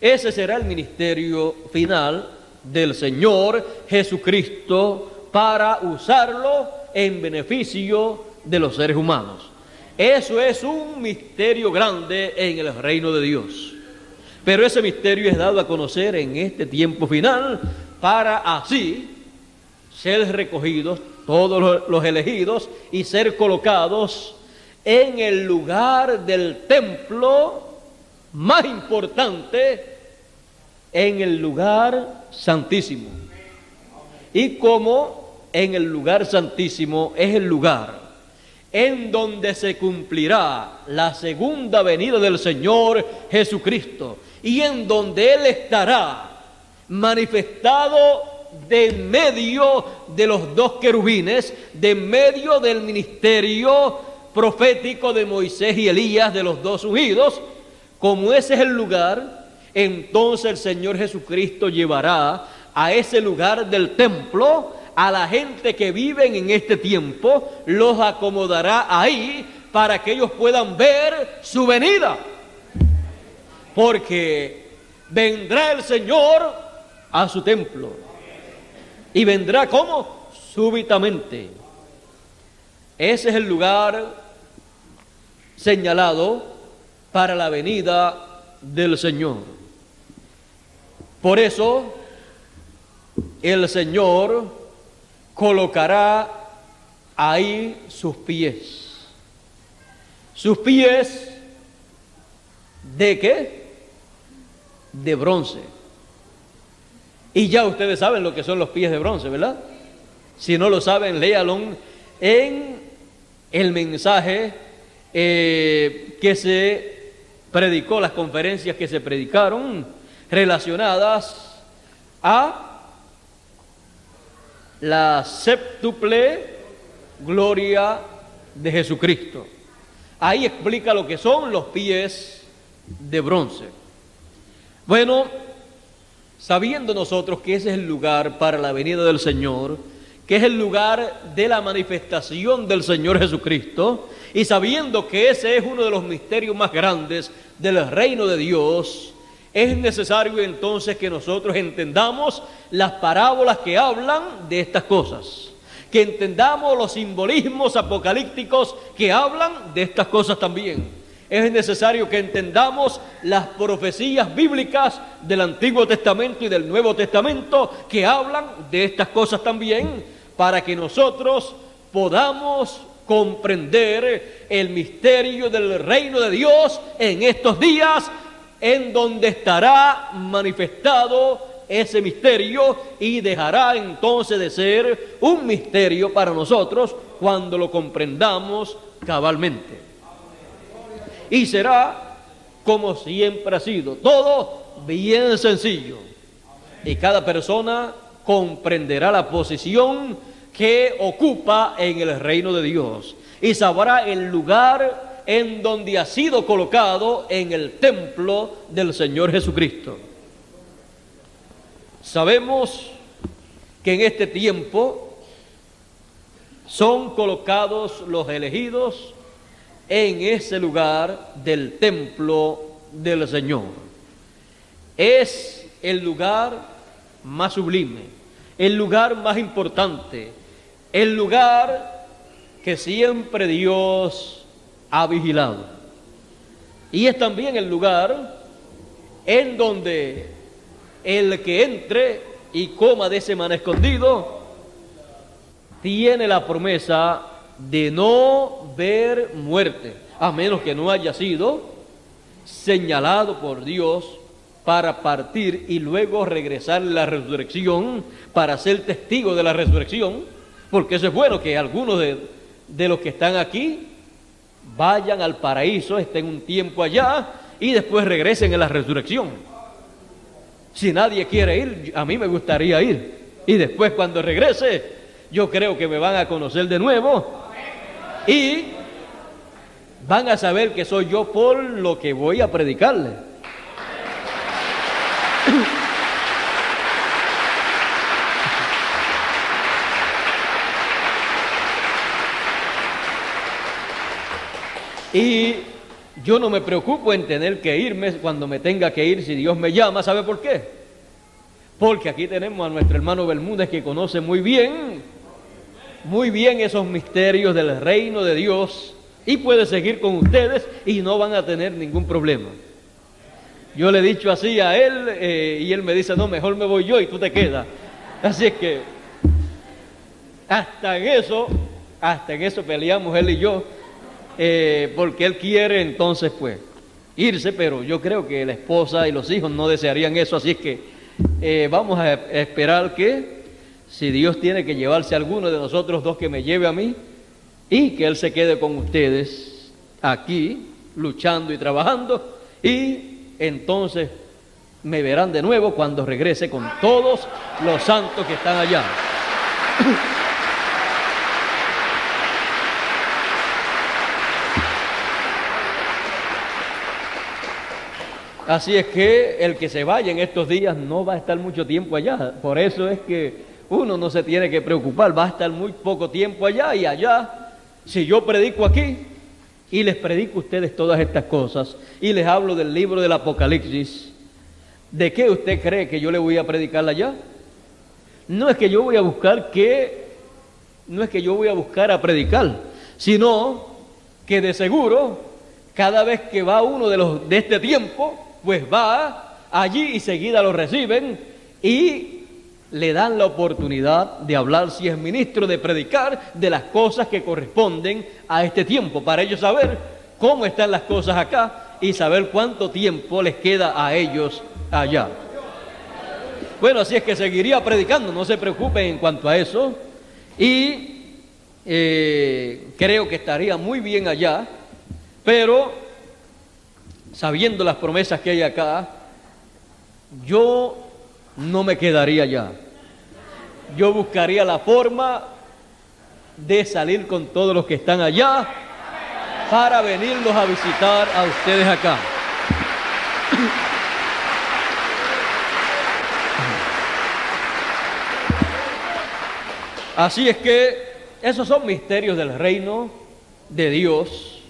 Ese será el ministerio final del Señor Jesucristo para usarlo en beneficio de los seres humanos. Eso es un misterio grande en el reino de Dios. Pero ese misterio es dado a conocer en este tiempo final para así ser recogidos todos los elegidos y ser colocados en el lugar del templo más importante, en el lugar santísimo. Y como en el lugar santísimo es el lugar en donde se cumplirá la segunda venida del Señor Jesucristo, y en donde Él estará manifestado de en medio de los dos querubines, de en medio del ministerio profético de Moisés y Elías, de los dos ungidos. Como ese es el lugar, entonces el Señor Jesucristo llevará a ese lugar del templo a la gente que viven en este tiempo, los acomodará ahí para que ellos puedan ver su venida. Porque vendrá el Señor a su templo. Y vendrá ¿cómo? Súbitamente. Ese es el lugar señalado para la venida del Señor. Por eso el Señor colocará ahí sus pies. ¿Sus pies de qué? De bronce. Y ya ustedes saben lo que son los pies de bronce, ¿verdad? Si no lo saben, léalo en el mensaje que se predicó, las conferencias que se predicaron relacionadas a la séptuple gloria de Jesucristo. Ahí explica lo que son los pies de bronce. Bueno, sabiendo nosotros que ese es el lugar para la venida del Señor, que es el lugar de la manifestación del Señor Jesucristo, y sabiendo que ese es uno de los misterios más grandes del reino de Dios, es necesario entonces que nosotros entendamos las parábolas que hablan de estas cosas, que entendamos los simbolismos apocalípticos que hablan de estas cosas también. Es necesario que entendamos las profecías bíblicas del Antiguo Testamento y del Nuevo Testamento que hablan de estas cosas también, para que nosotros podamos comprender el misterio del reino de Dios en estos días, en donde estará manifestado ese misterio y dejará entonces de ser un misterio para nosotros cuando lo comprendamos cabalmente. Y será como siempre ha sido, todo bien sencillo, y cada persona comprenderá la posición que ocupa en el reino de Dios y sabrá el lugar en donde ha sido colocado en el templo del Señor Jesucristo. Sabemos que en este tiempo son colocados los elegidos en ese lugar del templo del Señor. Es el lugar más sublime, el lugar más importante, el lugar que siempre Dios ha vigilado. Y es también el lugar en donde el que entre y coma de ese maná escondido tiene la promesa de no ver muerte, a menos que no haya sido señalado por Dios para partir y luego regresar a la resurrección para ser testigo de la resurrección, porque eso es bueno, que algunos de los que están aquí vayan al paraíso, estén un tiempo allá y después regresen en la resurrección. Si nadie quiere ir, a mí me gustaría ir, y después cuando regrese yo creo que me van a conocer de nuevo y van a saber que soy yo por lo que voy a predicarle. Y yo no me preocupo en tener que irme cuando me tenga que ir, si Dios me llama. ¿Sabe por qué? Porque aquí tenemos a nuestro hermano Bermúdez, que conoce muy bien esos misterios del reino de Dios, y puede seguir con ustedes y no van a tener ningún problema. Yo le he dicho así a él y él me dice, no, mejor me voy yo y tú te quedas. Así es que hasta en eso peleamos él y yo, porque él quiere entonces pues irse, pero yo creo que la esposa y los hijos no desearían eso, así es que vamos a esperar que si Dios tiene que llevarse a alguno de nosotros dos, que me lleve a mí y que él se quede con ustedes aquí luchando y trabajando, y entonces me verán de nuevo cuando regrese con todos los santos que están allá. Así es que el que se vaya en estos días no va a estar mucho tiempo allá. Por eso es que uno no se tiene que preocupar, va a estar muy poco tiempo allá, y allá, si yo predico aquí y les predico a ustedes todas estas cosas y les hablo del libro del Apocalipsis, ¿de qué usted cree que yo le voy a predicar allá? No es que yo voy a buscar a predicar, sino que de seguro cada vez que va uno de este tiempo, pues va allí y seguida lo reciben y le dan la oportunidad de hablar, si es ministro, de predicar de las cosas que corresponden a este tiempo, para ellos saber cómo están las cosas acá y saber cuánto tiempo les queda a ellos allá. Bueno, así es que seguiría predicando, no se preocupen en cuanto a eso, y creo que estaría muy bien allá, pero sabiendo las promesas que hay acá, yo no me quedaría allá. Yo buscaría la forma de salir con todos los que están allá para venirlos a visitar a ustedes acá. Así es que esos son misterios del reino de Dios,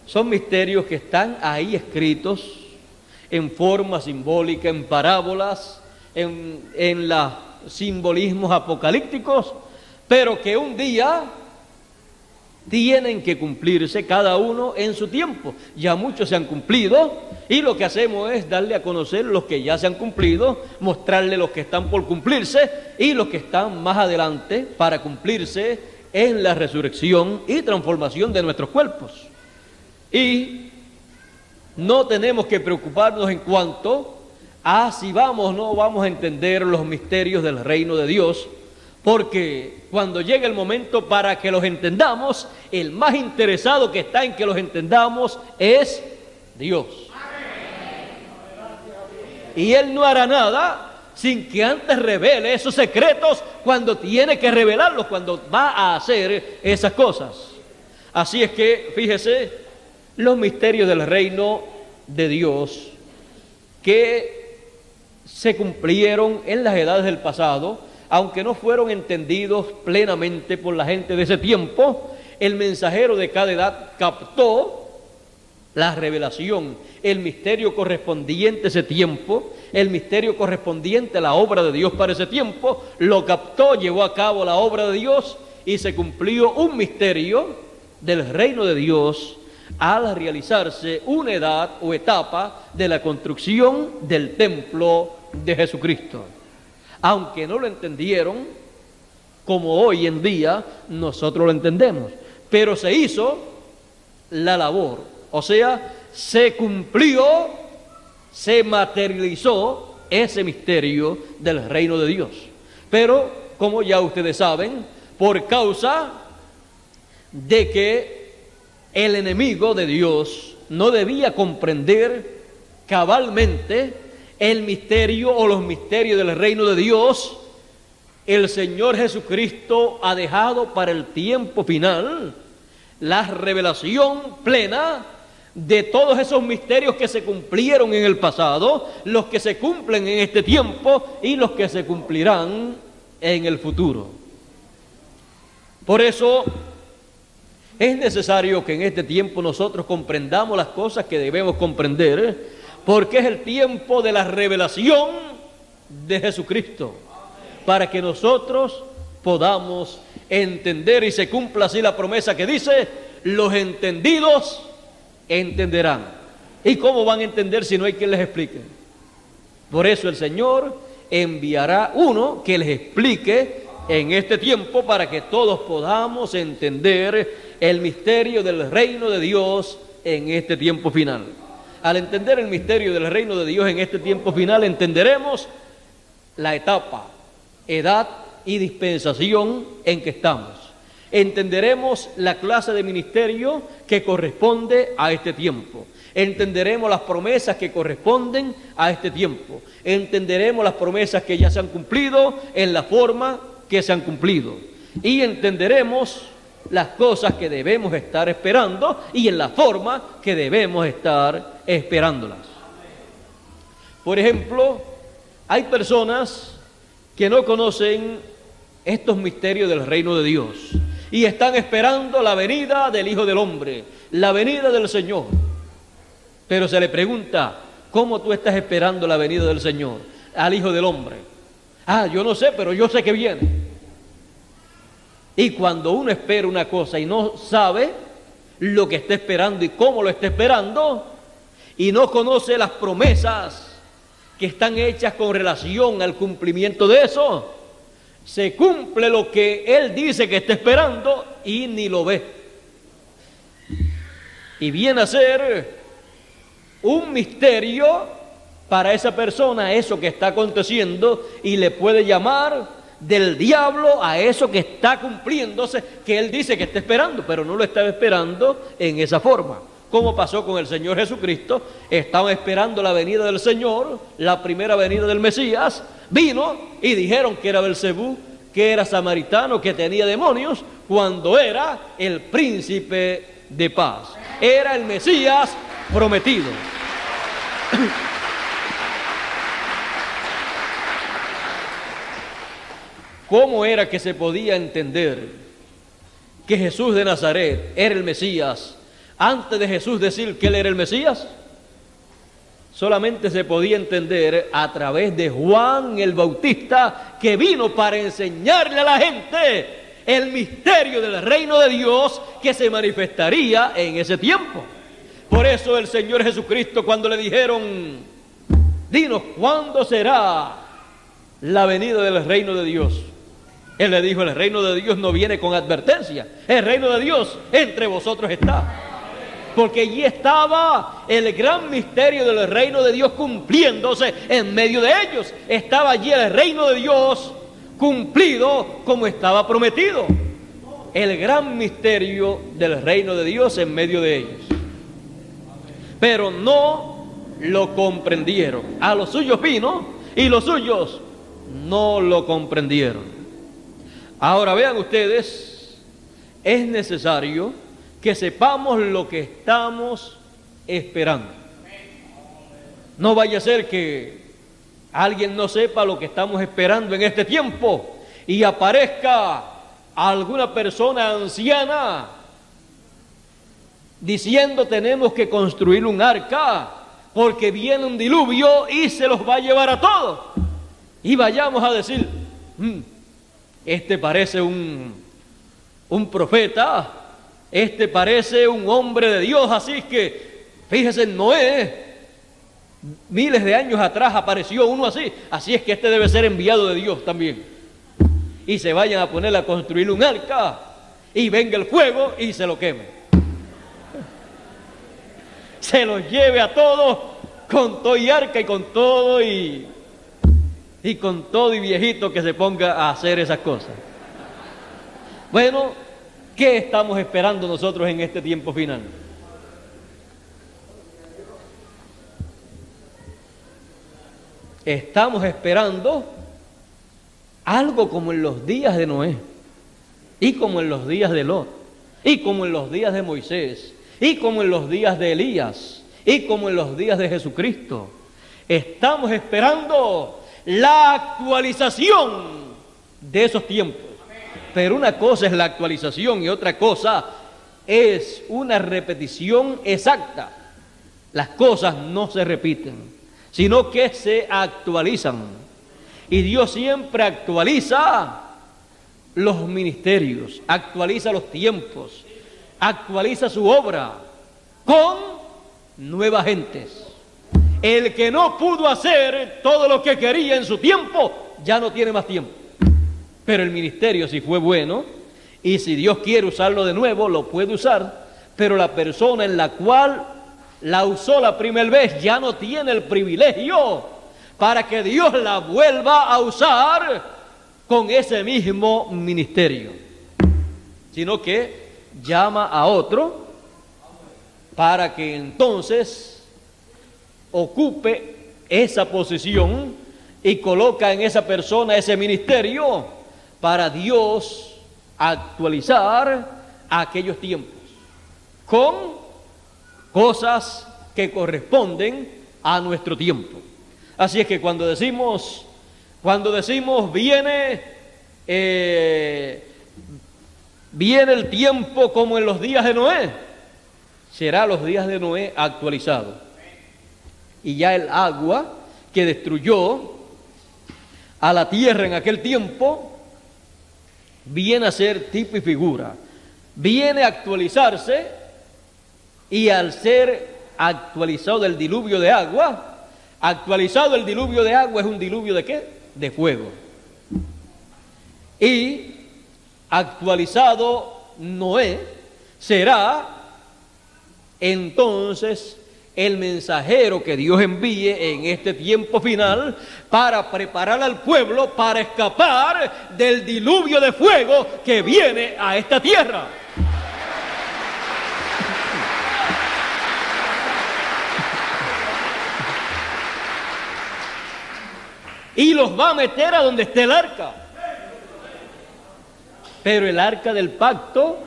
son misterios que están ahí escritos en forma simbólica, en parábolas, en los simbolismos apocalípticos, pero que un día tienen que cumplirse, cada uno en su tiempo. Ya muchos se han cumplido y lo que hacemos es darle a conocer los que ya se han cumplido, mostrarle los que están por cumplirse y los que están más adelante para cumplirse en la resurrección y transformación de nuestros cuerpos. Y no tenemos que preocuparnos en cuanto a si vamos o no vamos a entender los misterios del reino de Dios, porque cuando llegue el momento para que los entendamos, el más interesado que está en que los entendamos es Dios. Y Él no hará nada sin que antes revele esos secretos cuando tiene que revelarlos, cuando va a hacer esas cosas. Así es que, fíjese, los misterios del reino de Dios que se cumplieron en las edades del pasado, aunque no fueron entendidos plenamente por la gente de ese tiempo, el mensajero de cada edad captó la revelación, el misterio correspondiente a ese tiempo, el misterio correspondiente a la obra de Dios para ese tiempo, lo captó, llevó a cabo la obra de Dios y se cumplió un misterio del reino de Dios al realizarse una edad o etapa de la construcción del templo de Jesucristo. Aunque no lo entendieron como hoy en día nosotros lo entendemos, pero se hizo la labor, o sea, se cumplió, se materializó ese misterio del reino de Dios. Pero, como ya ustedes saben, por causa de que el enemigo de Dios no debía comprender cabalmente el misterio o los misterios del reino de Dios, el Señor Jesucristo ha dejado para el tiempo final la revelación plena de todos esos misterios que se cumplieron en el pasado, los que se cumplen en este tiempo y los que se cumplirán en el futuro. Por eso es necesario que en este tiempo nosotros comprendamos las cosas que debemos comprender, porque es el tiempo de la revelación de Jesucristo, para que nosotros podamos entender y se cumpla así la promesa que dice: los entendidos entenderán. ¿Y cómo van a entender si no hay quien les explique? Por eso el Señor enviará uno que les explique en este tiempo para que todos podamos entender el misterio del reino de Dios en este tiempo final. Al entender el misterio del reino de Dios en este tiempo final, entenderemos la etapa, edad y dispensación en que estamos. Entenderemos la clase de ministerio que corresponde a este tiempo. Entenderemos las promesas que corresponden a este tiempo. Entenderemos las promesas que ya se han cumplido en la forma que se han cumplido. Y entenderemos las cosas que debemos estar esperando y en la forma que debemos estar esperándolas. Por ejemplo, hay personas que no conocen estos misterios del reino de Dios y están esperando la venida del Hijo del Hombre, la venida del Señor. Pero se le pregunta, ¿cómo tú estás esperando la venida del Señor, al Hijo del Hombre? Ah, yo no sé, pero yo sé que viene. Y cuando uno espera una cosa y no sabe lo que está esperando y cómo lo está esperando, y no conoce las promesas que están hechas con relación al cumplimiento de eso, se cumple lo que él dice que está esperando y ni lo ve. Y viene a ser un misterio para esa persona eso que está aconteciendo, y le puede llamar del diablo a eso que está cumpliéndose, que él dice que está esperando, pero no lo está esperando en esa forma. Como pasó con el Señor Jesucristo, estaban esperando la venida del Señor, la primera venida del Mesías, vino y dijeron que era Belcebú, que era samaritano, que tenía demonios, cuando era el príncipe de paz, era el Mesías prometido. ¿Cómo era que se podía entender que Jesús de Nazaret era el Mesías antes de Jesús decir que él era el Mesías? Solamente se podía entender a través de Juan el Bautista, que vino para enseñarle a la gente el misterio del reino de Dios que se manifestaría en ese tiempo. Por eso el Señor Jesucristo, cuando le dijeron, dinos, ¿cuándo será la venida del reino de Dios? Él le dijo, el reino de Dios no viene con advertencia, el reino de Dios entre vosotros está. Porque allí estaba el gran misterio del reino de Dios cumpliéndose en medio de ellos. Estaba allí el reino de Dios cumplido como estaba prometido. El gran misterio del reino de Dios en medio de ellos. Pero no lo comprendieron. A los suyos vino y los suyos no lo comprendieron. Ahora vean ustedes, es necesario que sepamos lo que estamos esperando. No vaya a ser que alguien no sepa lo que estamos esperando en este tiempo y aparezca alguna persona anciana diciendo tenemos que construir un arca porque viene un diluvio y se los va a llevar a todos. Y vayamos a decir, este parece un profeta, este parece un hombre de Dios, así que fíjese en Noé, miles de años atrás apareció uno así, así es que este debe ser enviado de Dios también. Y se vayan a poner a construir un arca y venga el fuego y se lo queme. Se los lleve a todos con todo y arca y con todo y con todo y viejito que se ponga a hacer esas cosas. Bueno, ¿qué estamos esperando nosotros en este tiempo final? Estamos esperando algo como en los días de Noé, y como en los días de Lot, y como en los días de Moisés, y como en los días de Elías, y como en los días de Jesucristo. Estamos esperando la actualización de esos tiempos. Pero una cosa es la actualización y otra cosa es una repetición exacta. Las cosas no se repiten, sino que se actualizan. Y Dios siempre actualiza los ministerios, actualiza los tiempos, actualiza su obra con nuevas gentes. El que no pudo hacer todo lo que quería en su tiempo, ya no tiene más tiempo. Pero el ministerio, si fue bueno, y si Dios quiere usarlo de nuevo, lo puede usar, pero la persona en la cual la usó la primera vez ya no tiene el privilegio para que Dios la vuelva a usar con ese mismo ministerio, sino que llama a otro para que entonces ocupe esa posición y coloca en esa persona ese ministerio para Dios actualizar aquellos tiempos con cosas que corresponden a nuestro tiempo. Así es que cuando decimos viene el tiempo como en los días de Noé, será los días de Noé actualizado. Y ya el agua que destruyó a la tierra en aquel tiempo viene a ser tipo y figura, viene a actualizarse, y al ser actualizado el diluvio de agua, actualizado el diluvio de agua es un diluvio ¿de qué? De fuego. Y actualizado Noé será entonces el mensajero que Dios envíe en este tiempo final para preparar al pueblo para escapar del diluvio de fuego que viene a esta tierra. Y los va a meter a donde esté el arca. Pero el arca del pacto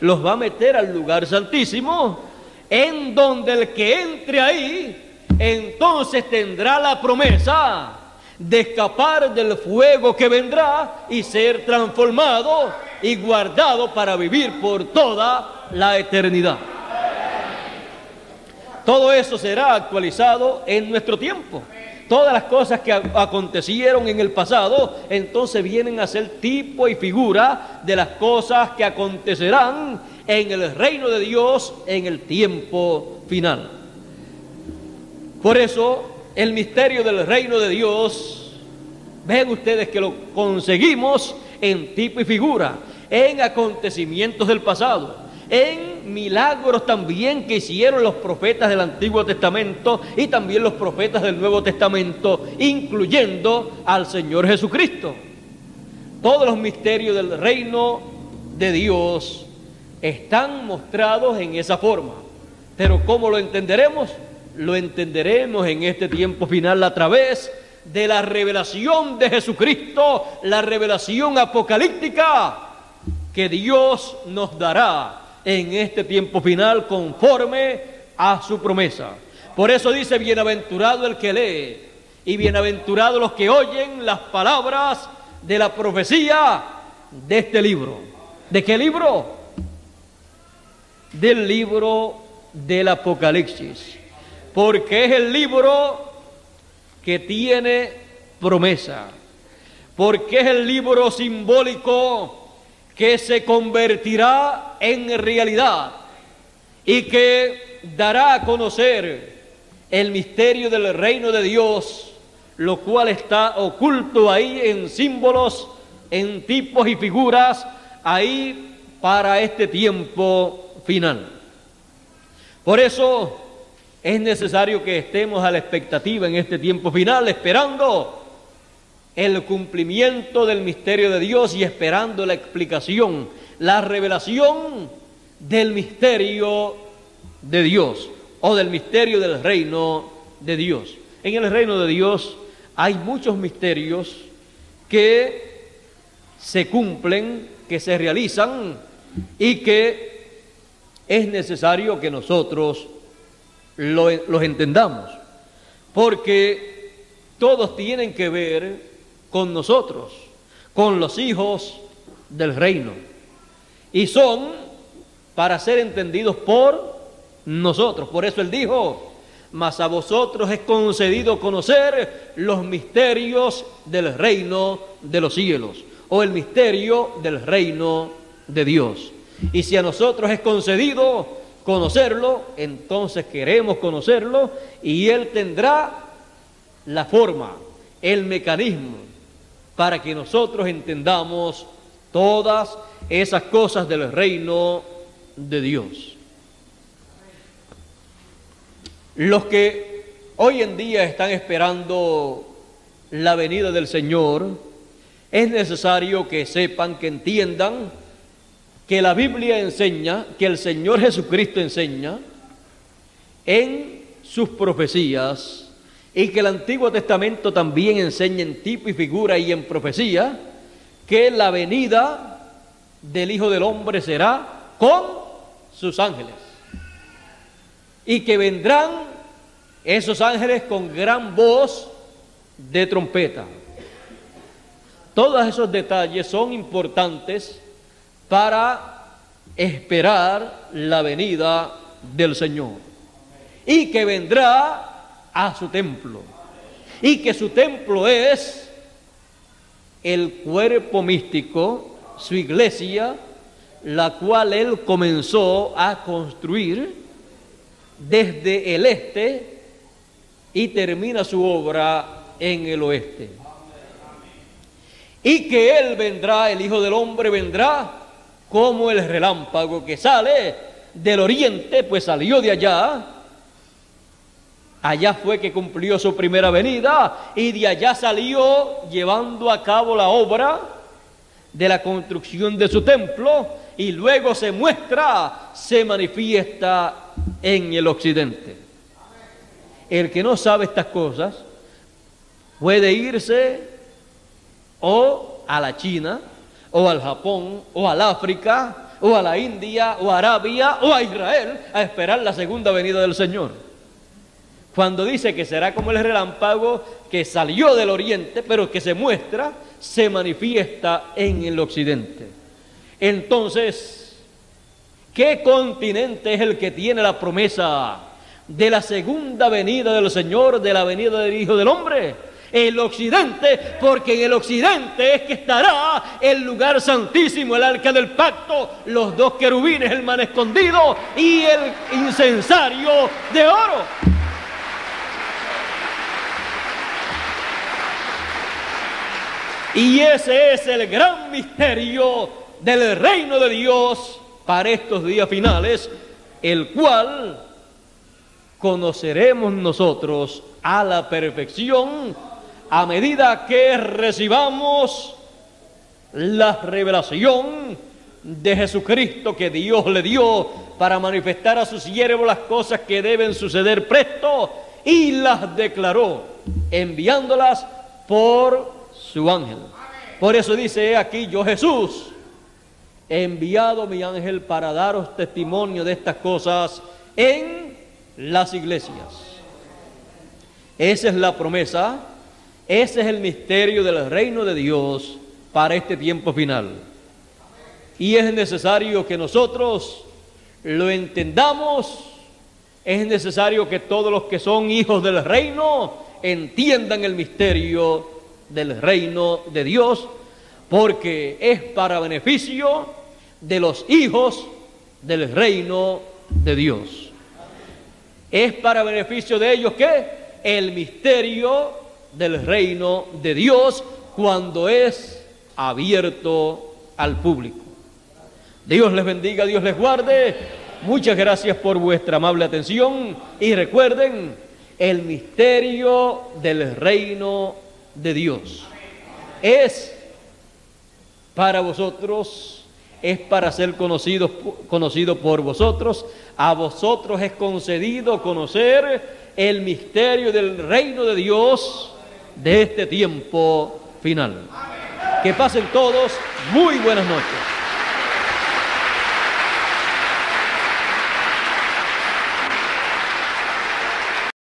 los va a meter al lugar santísimo, en donde el que entre ahí, entonces tendrá la promesa de escapar del fuego que vendrá y ser transformado y guardado para vivir por toda la eternidad. Todo eso será actualizado en nuestro tiempo. Todas las cosas que acontecieron en el pasado, entonces vienen a ser tipo y figura de las cosas que acontecerán en el reino de Dios en el tiempo final. Por eso, el misterio del reino de Dios, ven ustedes que lo conseguimos en tipo y figura, en acontecimientos del pasado, en milagros también que hicieron los profetas del Antiguo Testamento y también los profetas del Nuevo Testamento, incluyendo al Señor Jesucristo. Todos los misterios del reino de Dios están mostrados en esa forma. Pero ¿cómo lo entenderemos? Lo entenderemos en este tiempo final a través de la revelación de Jesucristo, la revelación apocalíptica que Dios nos dará en este tiempo final conforme a su promesa. Por eso dice: bienaventurado el que lee y bienaventurados los que oyen las palabras de la profecía de este libro. ¿De qué libro? Del libro del Apocalipsis, porque es el libro que tiene promesa, porque es el libro simbólico que se convertirá en realidad y que dará a conocer el misterio del reino de Dios, lo cual está oculto ahí en símbolos, en tipos y figuras, ahí para este tiempo final. Por eso es necesario que estemos a la expectativa en este tiempo final, esperando el cumplimiento del misterio de Dios y esperando la explicación, la revelación del misterio de Dios o del misterio del reino de Dios. En el reino de Dios hay muchos misterios que se cumplen, que se realizan y que es necesario que nosotros los entendamos, porque todos tienen que ver con nosotros, con los hijos del reino, y son para ser entendidos por nosotros. Por eso él dijo: mas a vosotros es concedido conocer los misterios del reino de los cielos, o el misterio del reino de Dios. Y si a nosotros es concedido, conocerlo, entonces queremos conocerlo, y Él tendrá la forma, el mecanismo, para que nosotros entendamos todas esas cosas del reino de Dios. Los que hoy en día están esperando la venida del Señor, es necesario que sepan, que entiendan que la Biblia enseña, que el Señor Jesucristo enseña en sus profecías, y que el Antiguo Testamento también enseña en tipo y figura y en profecía, que la venida del Hijo del Hombre será con sus ángeles, y que vendrán esos ángeles con gran voz de trompeta. Todos esos detalles son importantes para esperar la venida del Señor, y que vendrá a su templo, y que su templo es el cuerpo místico, su iglesia, la cual Él comenzó a construir desde el este y termina su obra en el oeste. Y que Él vendrá, el Hijo del Hombre vendrá como el relámpago que sale del oriente, pues salió de allá. Allá fue que cumplió su primera venida, y de allá salió llevando a cabo la obra de la construcción de su templo, y luego se muestra, se manifiesta en el occidente. El que no sabe estas cosas puede irse o a la China, o al Japón, o al África, o a la India, o a Arabia, o a Israel, a esperar la segunda venida del Señor. Cuando dice que será como el relámpago que salió del oriente, pero que se muestra, se manifiesta en el occidente. Entonces, ¿qué continente es el que tiene la promesa de la segunda venida del Señor, de la venida del Hijo del Hombre? El occidente, porque en el occidente es que estará el lugar santísimo, el arca del pacto, los dos querubines, el man escondido y el incensario de oro. Y ese es el gran misterio del reino de Dios para estos días finales, el cual conoceremos nosotros a la perfección a medida que recibamos la revelación de Jesucristo que Dios le dio para manifestar a sus siervos las cosas que deben suceder presto, y las declaró enviándolas por su ángel. Por eso dice aquí: yo Jesús he enviado mi ángel para daros testimonio de estas cosas en las iglesias. Esa es la promesa, ese es el misterio del reino de Dios para este tiempo final. Y es necesario que nosotros lo entendamos, es necesario que todos los que son hijos del reino entiendan el misterio del reino de Dios, porque es para beneficio de los hijos del reino de Dios. Es para beneficio de ellos que el misterio del reino de Dios, cuando es abierto al público. Dios les bendiga, Dios les guarde. Muchas gracias por vuestra amable atención, y recuerden el misterio del reino de Dios es para vosotros, es para ser conocido por vosotros. A vosotros es concedido conocer el misterio del reino de Dios de este tiempo final. Que pasen todos muy buenas noches.